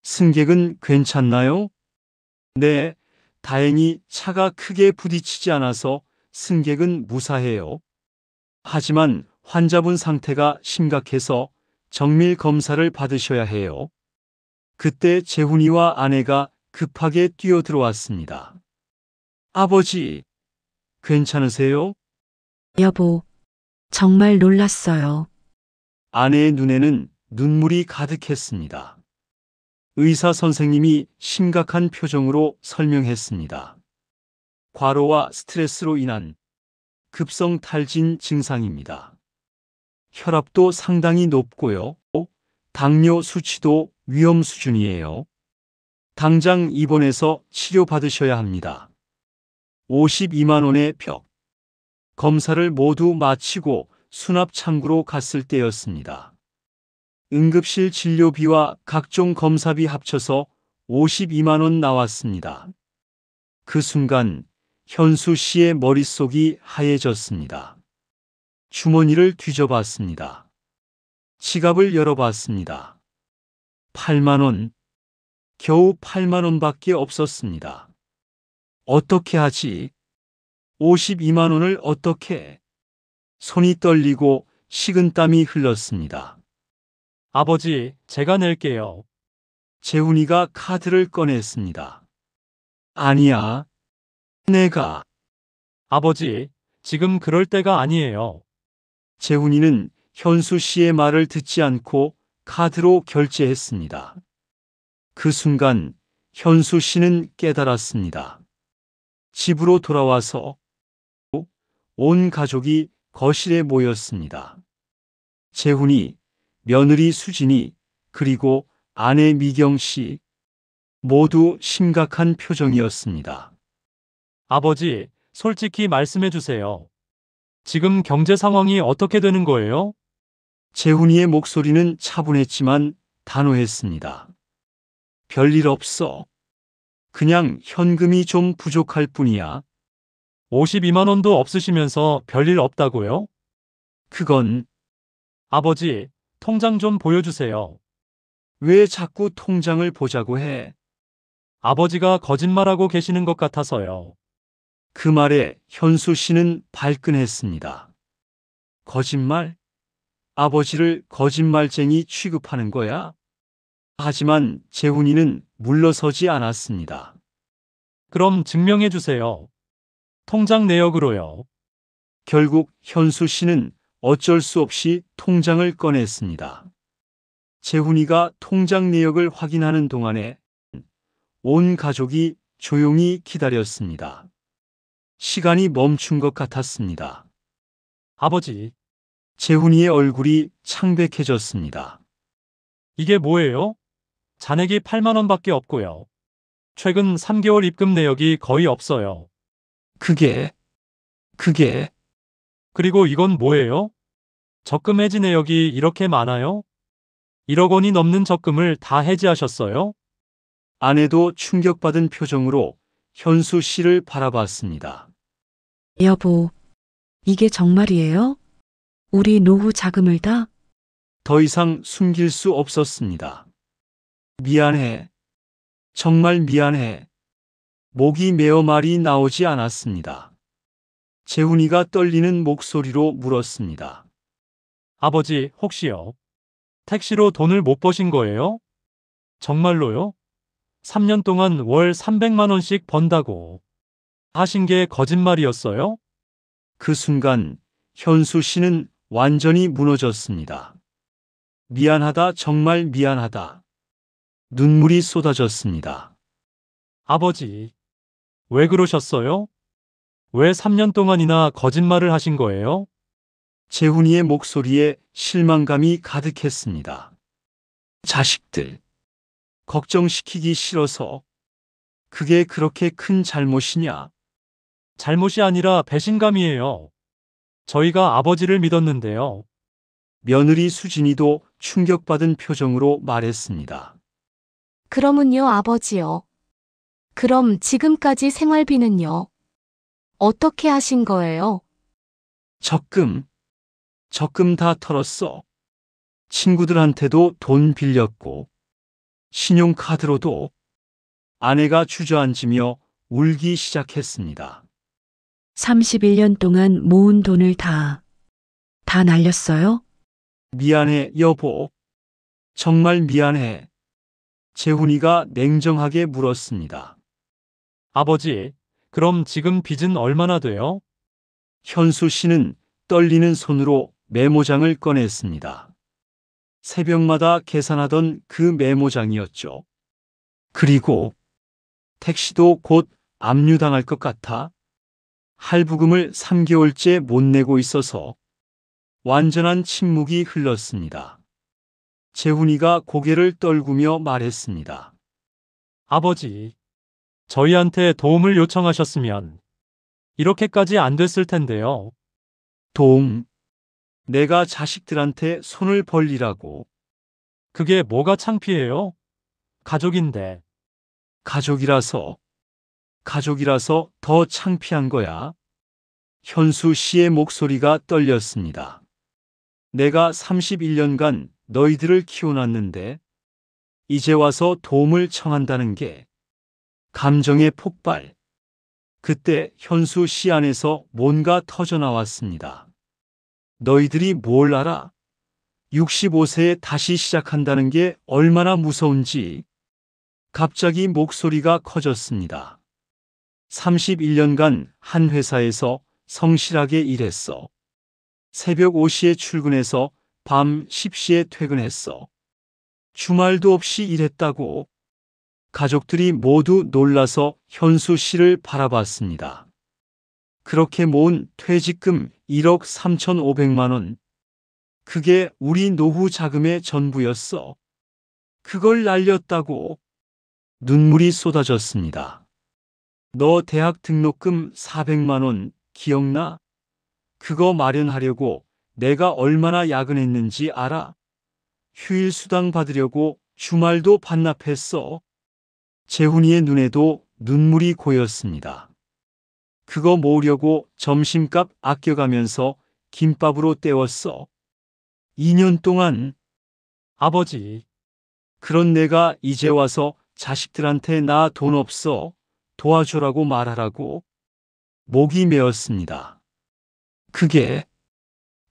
Speaker 2: 승객은 괜찮나요? 네, 다행히 차가 크게 부딪히지 않아서 승객은 무사해요. 하지만 환자분 상태가 심각해서 정밀 검사를 받으셔야 해요. 그때 재훈이와 아내가 급하게 뛰어들어왔습니다. 아버지, 괜찮으세요?
Speaker 4: 여보, 정말 놀랐어요.
Speaker 2: 아내의 눈에는 눈물이 가득했습니다. 의사 선생님이 심각한 표정으로 설명했습니다. 과로와 스트레스로 인한 급성 탈진 증상입니다. 혈압도 상당히 높고요. 당뇨 수치도 위험 수준이에요. 당장 입원해서 치료받으셔야 합니다. 52만 원의 벽. 검사를 모두 마치고 수납 창구로 갔을 때였습니다. 응급실 진료비와 각종 검사비 합쳐서 52만 원 나왔습니다. 그 순간 현수 씨의 머릿속이 하얘졌습니다. 주머니를 뒤져봤습니다. 지갑을 열어봤습니다. 8만 원. 겨우 8만 원밖에 없었습니다. 어떻게 하지? 52만 원을 어떻게? 손이 떨리고 식은땀이 흘렀습니다.
Speaker 5: 아버지, 제가 낼게요.
Speaker 2: 재훈이가 카드를 꺼냈습니다. 아니야. 내가.
Speaker 5: 아버지, 지금 그럴 때가 아니에요.
Speaker 2: 재훈이는 현수 씨의 말을 듣지 않고 카드로 결제했습니다. 그 순간 현수 씨는 깨달았습니다. 집으로 돌아와서 온 가족이 거실에 모였습니다. 재훈이, 며느리 수진이, 그리고 아내 미경 씨 모두 심각한 표정이었습니다.
Speaker 5: 아버지, 솔직히 말씀해 주세요. 지금 경제 상황이 어떻게 되는 거예요?
Speaker 2: 재훈이의 목소리는 차분했지만 단호했습니다. 별일 없어. 그냥 현금이 좀 부족할 뿐이야.
Speaker 5: 52만 원도 없으시면서 별일 없다고요?
Speaker 2: 그건
Speaker 5: 아버지, 통장 좀 보여주세요.
Speaker 2: 왜 자꾸 통장을 보자고 해?
Speaker 5: 아버지가 거짓말하고 계시는 것 같아서요.
Speaker 2: 그 말에 현수 씨는 발끈했습니다. 거짓말? 아버지를 거짓말쟁이 취급하는 거야? 하지만 재훈이는 물러서지 않았습니다.
Speaker 5: 그럼 증명해 주세요. 통장 내역으로요.
Speaker 2: 결국 현수 씨는 어쩔 수 없이 통장을 꺼냈습니다. 재훈이가 통장 내역을 확인하는 동안에 온 가족이 조용히 기다렸습니다. 시간이 멈춘 것 같았습니다.
Speaker 5: 아버지,
Speaker 2: 재훈이의 얼굴이 창백해졌습니다.
Speaker 5: 이게 뭐예요? 잔액이 8만 원밖에 없고요. 최근 3개월 입금 내역이 거의 없어요.
Speaker 2: 그게
Speaker 5: 그리고 이건 뭐예요? 적금 해지 내역이 이렇게 많아요? 1억 원이 넘는 적금을 다 해지하셨어요?
Speaker 2: 아내도 충격받은 표정으로 현수 씨를 바라봤습니다.
Speaker 4: 여보, 이게 정말이에요? 우리 노후 자금을 다?
Speaker 2: 더 이상 숨길 수 없었습니다. 미안해. 정말 미안해. 목이 메어 말이 나오지 않았습니다. 재훈이가 떨리는 목소리로 물었습니다.
Speaker 5: 아버지, 혹시요? 택시로 돈을 못 버신 거예요? 정말로요? 3년 동안 월 300만 원씩 번다고 하신 게 거짓말이었어요?
Speaker 2: 그 순간 현수 씨는 완전히 무너졌습니다. 미안하다, 정말 미안하다. 눈물이 쏟아졌습니다.
Speaker 5: 아버지, 왜 그러셨어요? 왜 3년 동안이나 거짓말을 하신 거예요?
Speaker 2: 재훈이의 목소리에 실망감이 가득했습니다. 자식들, 걱정시키기 싫어서. 그게 그렇게 큰 잘못이냐?
Speaker 5: 잘못이 아니라 배신감이에요. 저희가 아버지를 믿었는데요.
Speaker 2: 며느리 수진이도 충격받은 표정으로 말했습니다.
Speaker 8: 그러면요, 아버지요. 그럼 지금까지 생활비는요? 어떻게 하신 거예요?
Speaker 2: 적금 다 털었어. 친구들한테도 돈 빌렸고, 신용카드로도. 아내가 주저앉으며 울기 시작했습니다.
Speaker 4: 31년 동안 모은 돈을 다 날렸어요?
Speaker 2: 미안해, 여보. 정말 미안해. 재훈이가 냉정하게 물었습니다.
Speaker 5: 아버지, 그럼 지금 빚은 얼마나 돼요?
Speaker 2: 현수 씨는 떨리는 손으로 메모장을 꺼냈습니다. 새벽마다 계산하던 그 메모장이었죠. 그리고 택시도 곧 압류당할 것 같아 할부금을 3개월째 못 내고 있어서 완전한 침묵이 흘렀습니다. 재훈이가 고개를 떨구며 말했습니다.
Speaker 5: 아버지, 저희한테 도움을 요청하셨으면 이렇게까지 안 됐을 텐데요.
Speaker 2: 도움. 내가 자식들한테 손을 벌리라고.
Speaker 5: 그게 뭐가 창피해요? 가족인데.
Speaker 2: 가족이라서 더 창피한 거야. 현수 씨의 목소리가 떨렸습니다. 내가 31년간 너희들을 키워놨는데 이제 와서 도움을 청한다는 게 감정의 폭발. 그때 현수 씨 안에서 뭔가 터져나왔습니다. 너희들이 뭘 알아? 65세에 다시 시작한다는 게 얼마나 무서운지. 갑자기 목소리가 커졌습니다. 31년간 한 회사에서 성실하게 일했어. 새벽 5시에 출근해서 밤 10시에 퇴근했어. 주말도 없이 일했다고. 가족들이 모두 놀라서 현수 씨를 바라봤습니다. 그렇게 모은 퇴직금 1억 3,500만 원. 그게 우리 노후 자금의 전부였어. 그걸 날렸다고. 눈물이 쏟아졌습니다. 너 대학 등록금 400만 원 기억나? 그거 마련하려고 내가 얼마나 야근했는지 알아? 휴일 수당 받으려고 주말도 반납했어. 재훈이의 눈에도 눈물이 고였습니다. 그거 모으려고 점심값 아껴가면서 김밥으로 때웠어. 2년 동안.
Speaker 5: 아버지,
Speaker 2: 그런 내가 이제 와서 자식들한테 나 돈 없어 도와줘라고 말하라고. 목이 메었습니다.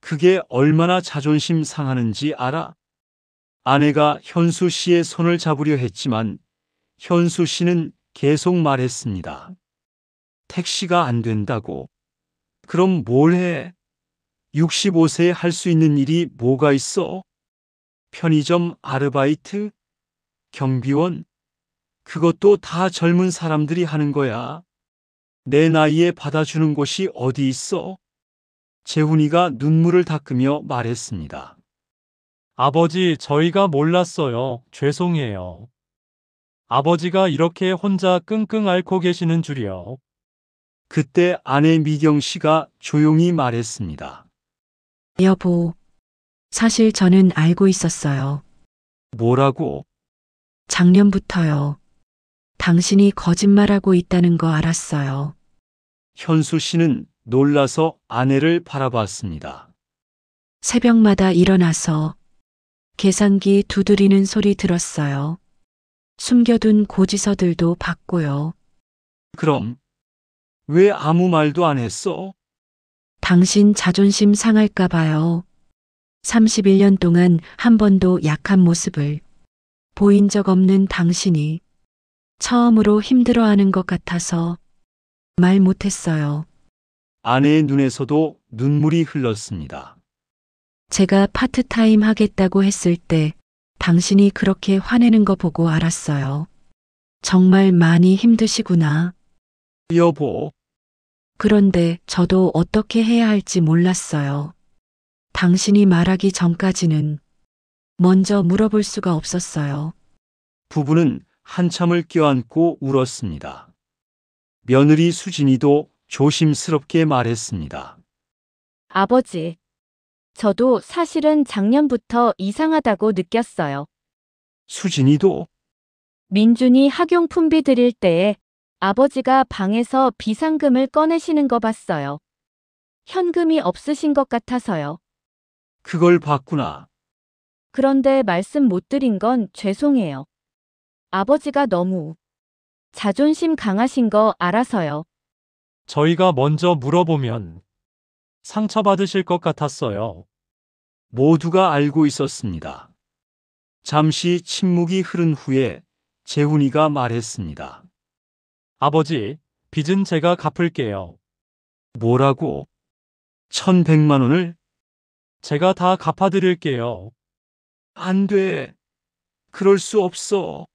Speaker 2: 그게 얼마나 자존심 상하는지 알아? 아내가 현수 씨의 손을 잡으려 했지만 현수 씨는 계속 말했습니다. 택시가 안 된다고. 그럼 뭘 해? 65세에 할 수 있는 일이 뭐가 있어? 편의점 아르바이트? 경비원? 그것도 다 젊은 사람들이 하는 거야. 내 나이에 받아주는 곳이 어디 있어? 재훈이가 눈물을 닦으며 말했습니다.
Speaker 5: 아버지, 저희가 몰랐어요. 죄송해요. 아버지가 이렇게 혼자 끙끙 앓고 계시는 줄이요.
Speaker 2: 그때 아내 미경 씨가 조용히 말했습니다.
Speaker 4: 여보, 사실 저는 알고 있었어요.
Speaker 2: 뭐라고?
Speaker 4: 작년부터요. 당신이 거짓말하고 있다는 거 알았어요.
Speaker 2: 현수 씨는 놀라서 아내를 바라봤습니다.
Speaker 4: 새벽마다 일어나서 계산기 두드리는 소리 들었어요. 숨겨둔 고지서들도 봤고요.
Speaker 2: 그럼 왜 아무 말도 안 했어?
Speaker 4: 당신 자존심 상할까 봐요. 31년 동안 한 번도 약한 모습을 보인 적 없는 당신이 처음으로 힘들어하는 것 같아서 말 못했어요.
Speaker 2: 아내의 눈에서도 눈물이 흘렀습니다.
Speaker 4: 제가 파트타임 하겠다고 했을 때 당신이 그렇게 화내는 거 보고 알았어요. 정말 많이 힘드시구나.
Speaker 2: 여보,
Speaker 4: 그런데 저도 어떻게 해야 할지 몰랐어요. 당신이 말하기 전까지는 먼저 물어볼 수가 없었어요.
Speaker 2: 부부는 한참을 껴안고 울었습니다. 며느리 수진이도 조심스럽게 말했습니다.
Speaker 6: 아버지, 저도 사실은 작년부터 이상하다고 느꼈어요.
Speaker 2: 수진이도?
Speaker 6: 민준이 학용품비 드릴 때에 아버지가 방에서 비상금을 꺼내시는 거 봤어요. 현금이 없으신 것 같아서요.
Speaker 2: 그걸 봤구나.
Speaker 6: 그런데 말씀 못 드린 건 죄송해요. 아버지가 너무 자존심 강하신 거 알아서요.
Speaker 5: 저희가 먼저 물어보면 상처받으실 것 같았어요.
Speaker 2: 모두가 알고 있었습니다. 잠시 침묵이 흐른 후에 재훈이가 말했습니다.
Speaker 5: 아버지, 빚은 제가 갚을게요.
Speaker 2: 뭐라고? 1,100만 원을?
Speaker 5: 제가 다 갚아드릴게요.
Speaker 2: 안 돼. 그럴 수 없어.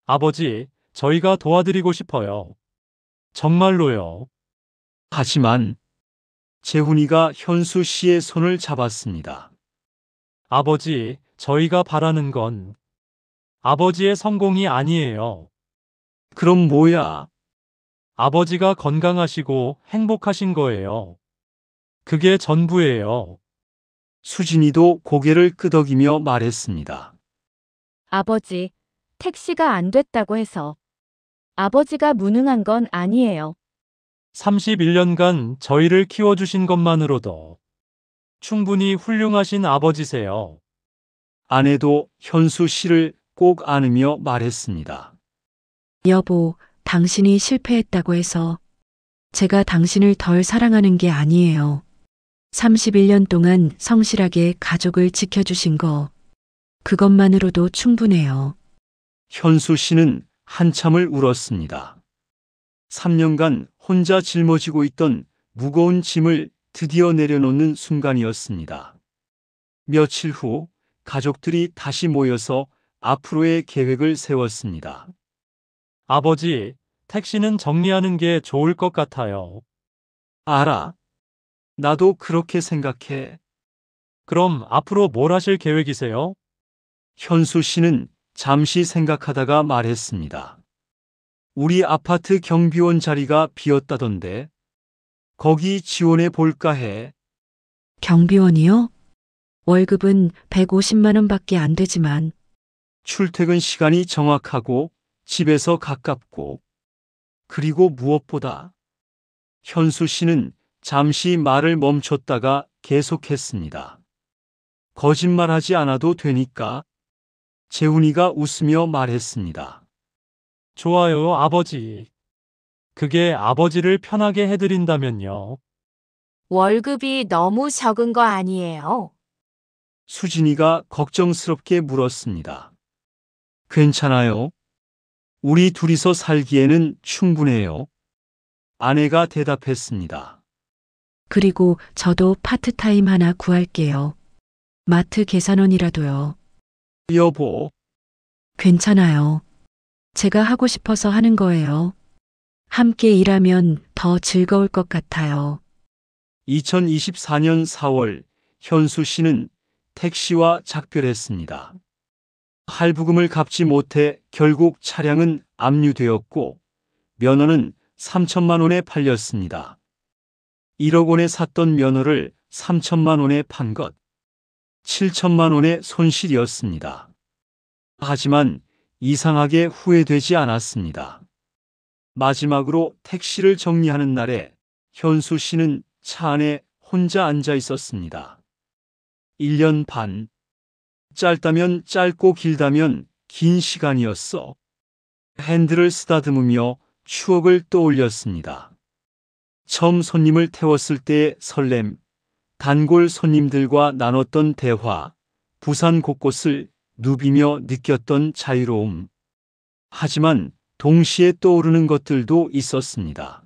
Speaker 5: 아버지, 저희가 도와드리고 싶어요. 정말로요.
Speaker 2: 하지만 재훈이가 현수 씨의 손을 잡았습니다.
Speaker 5: 아버지, 저희가 바라는 건 아버지의 성공이 아니에요.
Speaker 2: 그럼 뭐야?
Speaker 5: 아버지가 건강하시고 행복하신 거예요. 그게 전부예요.
Speaker 2: 수진이도 고개를 끄덕이며 말했습니다.
Speaker 6: 아버지, 택시가 안 됐다고 해서 아버지가 무능한 건 아니에요.
Speaker 5: 31년간 저희를 키워주신 것만으로도 충분히 훌륭하신 아버지세요.
Speaker 2: 아내도 현수 씨를 꼭 안으며 말했습니다.
Speaker 4: 여보, 당신이 실패했다고 해서 제가 당신을 덜 사랑하는 게 아니에요. 31년 동안 성실하게 가족을 지켜주신 거, 그것만으로도 충분해요.
Speaker 2: 현수 씨는 한참을 울었습니다. 3년간 혼자 짊어지고 있던 무거운 짐을 드디어 내려놓는 순간이었습니다. 며칠 후 가족들이 다시 모여서 앞으로의 계획을 세웠습니다.
Speaker 5: 아버지, 택시는 정리하는 게 좋을 것 같아요.
Speaker 2: 알아. 나도 그렇게 생각해.
Speaker 5: 그럼 앞으로 뭘 하실 계획이세요?
Speaker 2: 현수 씨는 잠시 생각하다가 말했습니다. 우리 아파트 경비원 자리가 비었다던데 거기 지원해 볼까 해.
Speaker 4: 경비원이요? 월급은 150만 원밖에 안 되지만
Speaker 2: 출퇴근 시간이 정확하고 집에서 가깝고 그리고 무엇보다 현수 씨는 잠시 말을 멈췄다가 계속했습니다. 거짓말하지 않아도 되니까. 재훈이가 웃으며 말했습니다.
Speaker 5: 좋아요, 아버지. 그게 아버지를 편하게 해드린다면요.
Speaker 8: 월급이 너무 적은 거 아니에요?
Speaker 2: 수진이가 걱정스럽게 물었습니다. 괜찮아요. 우리 둘이서 살기에는 충분해요. 아내가 대답했습니다.
Speaker 4: 그리고 저도 파트타임 하나 구할게요. 마트 계산원이라도요.
Speaker 2: 여보,
Speaker 4: 괜찮아요. 제가 하고 싶어서 하는 거예요. 함께 일하면 더 즐거울 것 같아요.
Speaker 2: 2024년 4월 현수 씨는 택시와 작별했습니다. 할부금을 갚지 못해 결국 차량은 압류되었고 면허는 3천만 원에 팔렸습니다. 1억 원에 샀던 면허를 3천만 원에 판 것. 7천만 원의 손실이었습니다. 하지만 이상하게 후회되지 않았습니다. 마지막으로 택시를 정리하는 날에 현수 씨는 차 안에 혼자 앉아 있었습니다. 1년 반. 짧다면 짧고 길다면 긴 시간이었어. 핸들을 쓰다듬으며 추억을 떠올렸습니다. 처음 손님을 태웠을 때의 설렘, 단골 손님들과 나눴던 대화, 부산 곳곳을 누비며 느꼈던 자유로움. 하지만 동시에 떠오르는 것들도 있었습니다.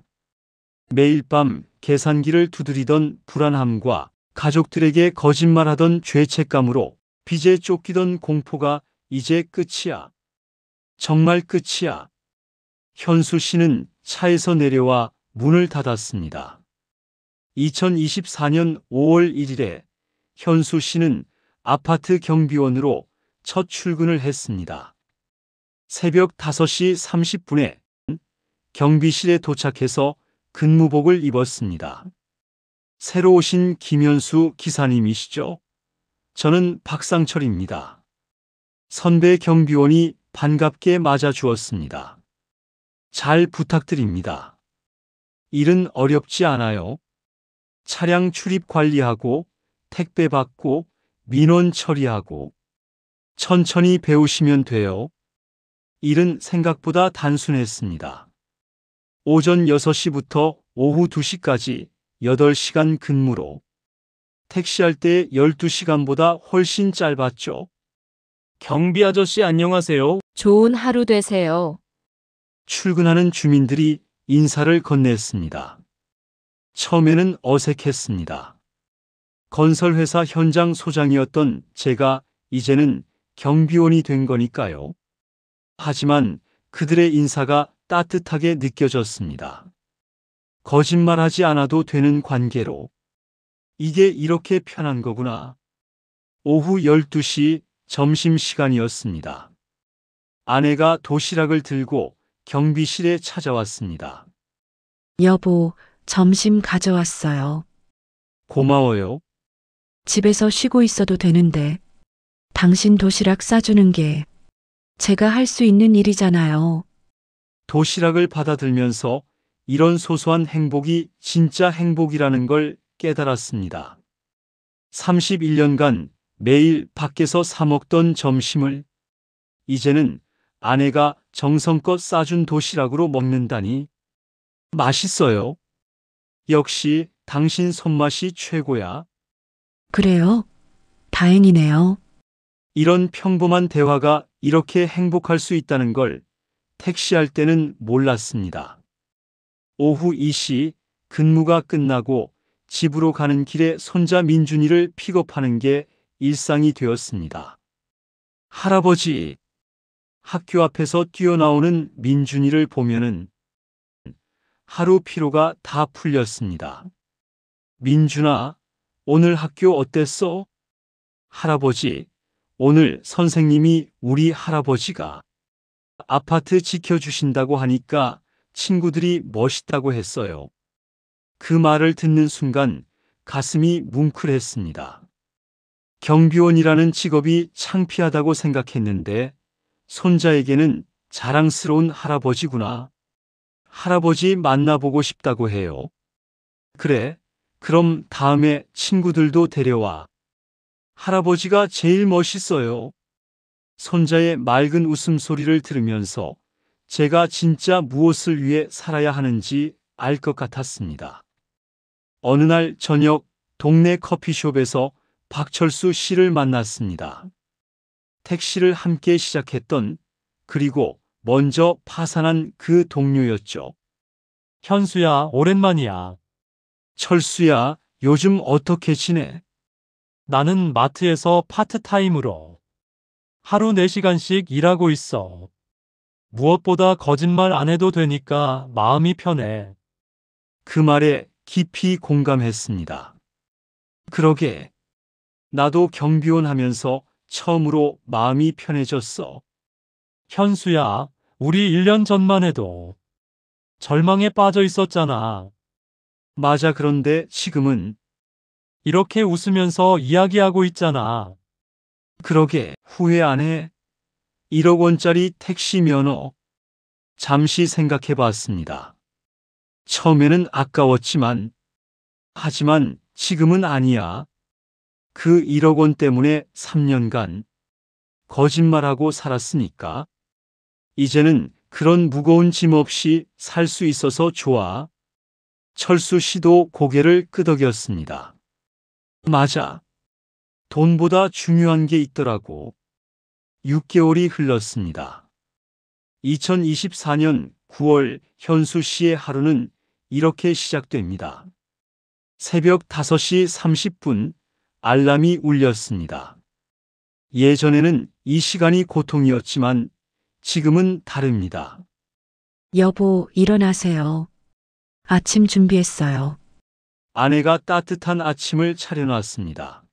Speaker 2: 매일 밤 계산기를 두드리던 불안함과 가족들에게 거짓말하던 죄책감으로 빚에 쫓기던 공포가 이제 끝이야. 정말 끝이야. 현수 씨는 차에서 내려와 문을 닫았습니다. 2024년 5월 1일에 현수 씨는 아파트 경비원으로 첫 출근을 했습니다. 새벽 5시 30분에 경비실에 도착해서 근무복을 입었습니다. 새로 오신 김현수 기사님이시죠? 저는 박상철입니다. 선배 경비원이 반갑게 맞아주었습니다. 잘 부탁드립니다. 일은 어렵지 않아요. 차량 출입 관리하고 택배 받고 민원 처리하고 천천히 배우시면 돼요. 일은 생각보다 단순했습니다. 오전 6시부터 오후 2시까지 8시간 근무로 택시할 때 12시간보다 훨씬 짧았죠.
Speaker 1: 경비 아저씨 안녕하세요.
Speaker 7: 좋은 하루 되세요.
Speaker 2: 출근하는 주민들이 인사를 건넸습니다. 처음에는 어색했습니다. 건설회사 현장 소장이었던 제가 이제는 경비원이 된 거니까요. 하지만 그들의 인사가 따뜻하게 느껴졌습니다. 거짓말하지 않아도 되는 관계로. 이게 이렇게 편한 거구나. 오후 12시 점심시간이었습니다. 아내가 도시락을 들고 경비실에 찾아왔습니다.
Speaker 4: 여보, 점심 가져왔어요.
Speaker 2: 고마워요.
Speaker 4: 집에서 쉬고 있어도 되는데 당신 도시락 싸주는 게 제가 할 수 있는 일이잖아요.
Speaker 2: 도시락을 받아들면서 이런 소소한 행복이 진짜 행복이라는 걸 깨달았습니다. 31년간 매일 밖에서 사 먹던 점심을 이제는 아내가 정성껏 싸준 도시락으로 먹는다니 맛있어요. 역시 당신 손맛이 최고야.
Speaker 4: 그래요? 다행이네요.
Speaker 2: 이런 평범한 대화가 이렇게 행복할 수 있다는 걸 택시할 때는 몰랐습니다. 오후 2시 근무가 끝나고 집으로 가는 길에 손자 민준이를 픽업하는 게 일상이 되었습니다. 할아버지, 학교 앞에서 뛰어나오는 민준이를 보면은 하루 피로가 다 풀렸습니다. 민준아, 오늘 학교 어땠어? 할아버지, 오늘 선생님이 우리 할아버지가 아파트 지켜주신다고 하니까 친구들이 멋있다고 했어요. 그 말을 듣는 순간 가슴이 뭉클했습니다. 경비원이라는 직업이 창피하다고 생각했는데 손자에게는 자랑스러운 할아버지구나. 할아버지 만나보고 싶다고 해요. 그래, 그럼 다음에 친구들도 데려와. 할아버지가 제일 멋있어요. 손자의 맑은 웃음소리를 들으면서 제가 진짜 무엇을 위해 살아야 하는지 알 것 같았습니다. 어느 날 저녁 동네 커피숍에서 박철수 씨를 만났습니다. 택시를 함께 시작했던 그리고 먼저 파산한 그 동료였죠.
Speaker 5: 현수야, 오랜만이야.
Speaker 2: 철수야, 요즘 어떻게 지내?
Speaker 5: 나는 마트에서 파트타임으로 하루 4시간씩 일하고 있어. 무엇보다 거짓말 안 해도 되니까 마음이 편해.
Speaker 2: 그 말에 깊이 공감했습니다. 그러게, 나도 경비원 하면서 처음으로 마음이 편해졌어.
Speaker 5: 현수야, 우리 1년 전만 해도 절망에 빠져 있었잖아.
Speaker 2: 맞아, 그런데 지금은
Speaker 5: 이렇게 웃으면서 이야기하고 있잖아.
Speaker 2: 그러게 후회 안 해. 1억 원짜리 택시 면허. 잠시 생각해 봤습니다. 처음에는 아까웠지만, 하지만 지금은 아니야. 그 1억 원 때문에 3년간 거짓말하고 살았으니까. 이제는 그런 무거운 짐 없이 살 수 있어서 좋아. 철수 씨도 고개를 끄덕였습니다. 맞아. 돈보다 중요한 게 있더라고. 6개월이 흘렀습니다. 2024년 9월 현수 씨의 하루는 이렇게 시작됩니다. 새벽 5시 30분 알람이 울렸습니다. 예전에는 이 시간이 고통이었지만 지금은 다릅니다.
Speaker 4: 여보, 일어나세요. 아침 준비했어요.
Speaker 2: 아내가 따뜻한 아침을 차려놨습니다.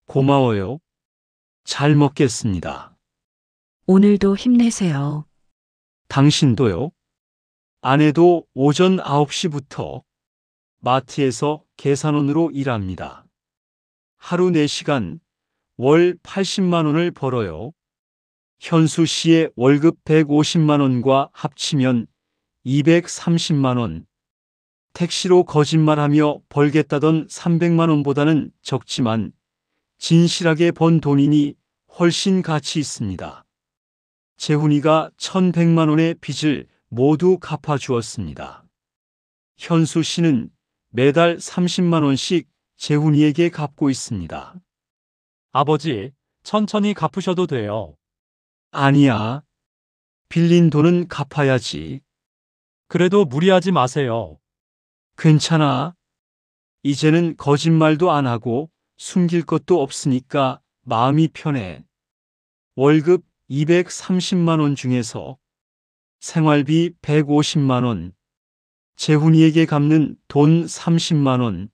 Speaker 2: 고마워요. 잘 먹겠습니다.
Speaker 4: 오늘도 힘내세요.
Speaker 2: 당신도요? 아내도 오전 9시부터 마트에서 계산원으로 일합니다. 하루 4시간, 월 80만 원을 벌어요. 현수 씨의 월급 150만 원과 합치면 230만 원. 택시로 거짓말하며 벌겠다던 300만 원보다는 적지만 진실하게 번 돈이니 훨씬 가치 있습니다. 재훈이가 1,100만 원의 빚을 모두 갚아주었습니다. 현수 씨는 매달 30만 원씩 재훈이에게 갚고 있습니다.
Speaker 5: 아버지, 천천히 갚으셔도 돼요.
Speaker 2: 아니야. 빌린 돈은 갚아야지.
Speaker 5: 그래도 무리하지 마세요.
Speaker 2: 괜찮아. 이제는 거짓말도 안 하고 숨길 것도 없으니까 마음이 편해. 월급 230만 원 중에서 생활비 150만 원, 재훈이에게 갚는 돈 30만 원,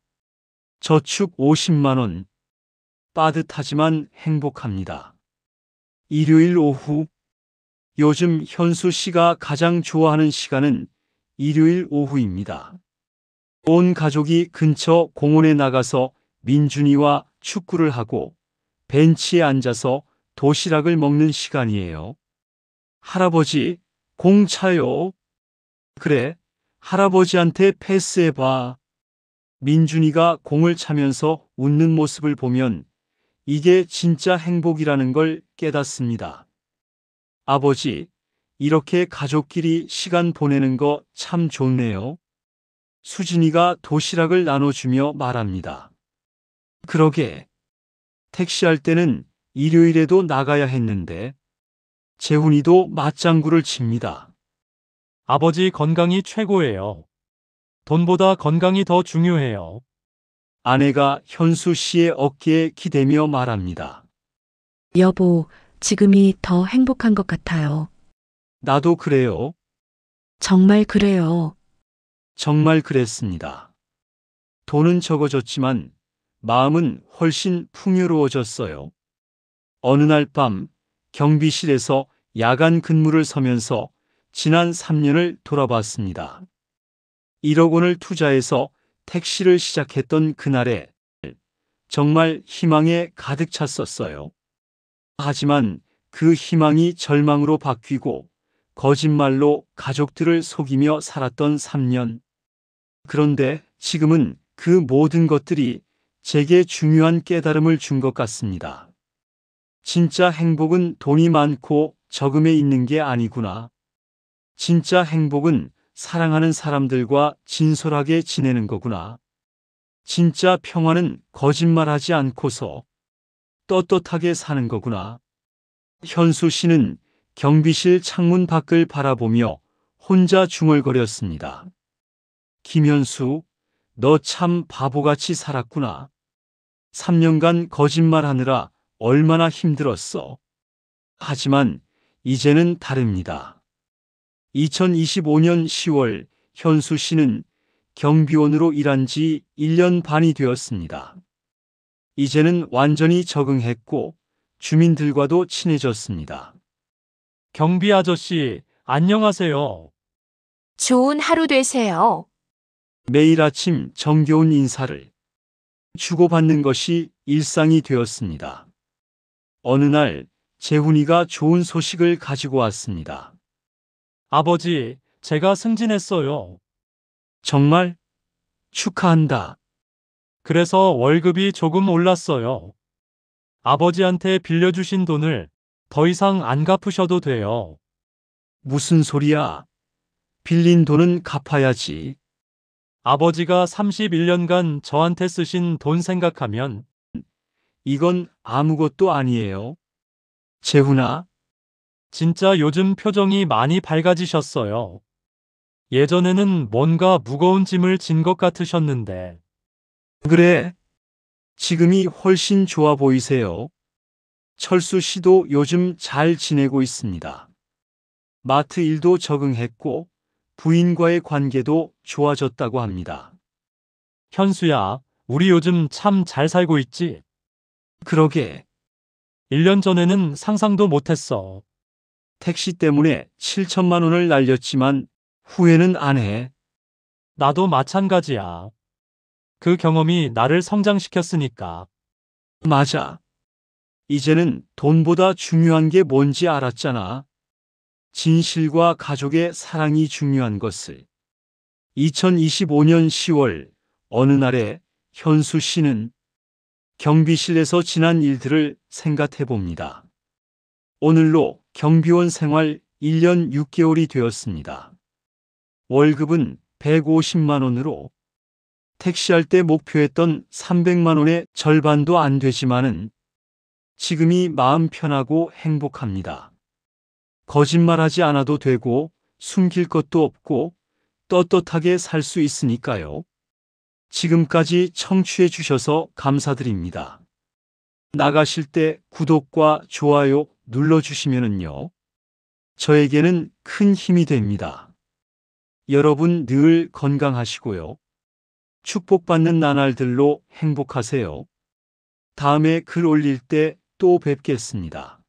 Speaker 2: 저축 50만 원. 빠듯하지만 행복합니다. 일요일 오후. 요즘 현수 씨가 가장 좋아하는 시간은 일요일 오후입니다. 온 가족이 근처 공원에 나가서 민준이와 축구를 하고 벤치에 앉아서 도시락을 먹는 시간이에요. 할아버지, 공 차요. 그래, 할아버지한테 패스해봐. 민준이가 공을 차면서 웃는 모습을 보면 이게 진짜 행복이라는 걸 깨닫습니다. 아버지, 이렇게 가족끼리 시간 보내는 거 참 좋네요. 수진이가 도시락을 나눠주며 말합니다. 그러게. 택시할 때는 일요일에도 나가야 했는데 재훈이도 맞장구를 칩니다.
Speaker 5: 아버지 건강이 최고예요. 돈보다 건강이 더 중요해요.
Speaker 2: 아내가 현수 씨의 어깨에 기대며 말합니다.
Speaker 4: 여보, 지금이 더 행복한 것 같아요.
Speaker 2: 나도 그래요.
Speaker 4: 정말 그래요.
Speaker 2: 정말 그랬습니다. 돈은 적어졌지만 마음은 훨씬 풍요로워졌어요. 어느 날 밤 경비실에서 야간 근무를 서면서 지난 3년을 돌아봤습니다. 1억 원을 투자해서 택시를 시작했던 그날에 정말 희망에 가득 찼었어요. 하지만 그 희망이 절망으로 바뀌고 거짓말로 가족들을 속이며 살았던 3년. 그런데 지금은 그 모든 것들이 제게 중요한 깨달음을 준 것 같습니다. 진짜 행복은 돈이 많고 적음에 있는 게 아니구나. 진짜 행복은 사랑하는 사람들과 진솔하게 지내는 거구나. 진짜 평화는 거짓말하지 않고서 떳떳하게 사는 거구나. 현수 씨는 경비실 창문 밖을 바라보며 혼자 중얼거렸습니다. 김현수, 너 참 바보같이 살았구나. 3년간 거짓말하느라 얼마나 힘들었어. 하지만 이제는 다릅니다. 2025년 10월 현수 씨는 경비원으로 일한 지 1년 반이 되었습니다. 이제는 완전히 적응했고 주민들과도 친해졌습니다.
Speaker 5: 경비 아저씨, 안녕하세요.
Speaker 8: 좋은 하루 되세요.
Speaker 2: 매일 아침 정겨운 인사를 주고받는 것이 일상이 되었습니다. 어느 날 재훈이가 좋은 소식을 가지고 왔습니다.
Speaker 5: 아버지, 제가 승진했어요.
Speaker 2: 정말 축하한다.
Speaker 5: 그래서 월급이 조금 올랐어요. 아버지한테 빌려주신 돈을 더 이상 안 갚으셔도 돼요.
Speaker 2: 무슨 소리야? 빌린 돈은 갚아야지.
Speaker 5: 아버지가 31년간 저한테 쓰신 돈 생각하면
Speaker 2: 이건 아무것도 아니에요. 재훈아,
Speaker 5: 진짜 요즘 표정이 많이 밝아지셨어요. 예전에는 뭔가 무거운 짐을 진 것 같으셨는데
Speaker 2: 그래. 지금이 훨씬 좋아 보이세요. 철수 씨도 요즘 잘 지내고 있습니다. 마트 일도 적응했고 부인과의 관계도 좋아졌다고 합니다.
Speaker 5: 현수야, 우리 요즘 참 잘 살고 있지?
Speaker 2: 그러게
Speaker 5: 1년 전에는 상상도 못했어.
Speaker 2: 택시 때문에 7천만 원을 날렸지만 후회는 안 해.
Speaker 5: 나도 마찬가지야. 그 경험이 나를 성장시켰으니까.
Speaker 2: 맞아. 이제는 돈보다 중요한 게 뭔지 알았잖아. 진실과 가족의 사랑이 중요한 것을. 2025년 10월 어느 날에 현수 씨는 경비실에서 지난 일들을 생각해 봅니다. 오늘로 경비원 생활 1년 6개월이 되었습니다. 월급은 150만 원으로 택시할 때 목표했던 300만 원의 절반도 안 되지만은 지금이 마음 편하고 행복합니다. 거짓말하지 않아도 되고 숨길 것도 없고 떳떳하게 살 수 있으니까요. 지금까지 청취해 주셔서 감사드립니다. 나가실 때 구독과 좋아요 눌러주시면요. 저에게는 큰 힘이 됩니다. 여러분 늘 건강하시고요. 축복받는 나날들로 행복하세요. 다음에 글 올릴 때 또 뵙겠습니다.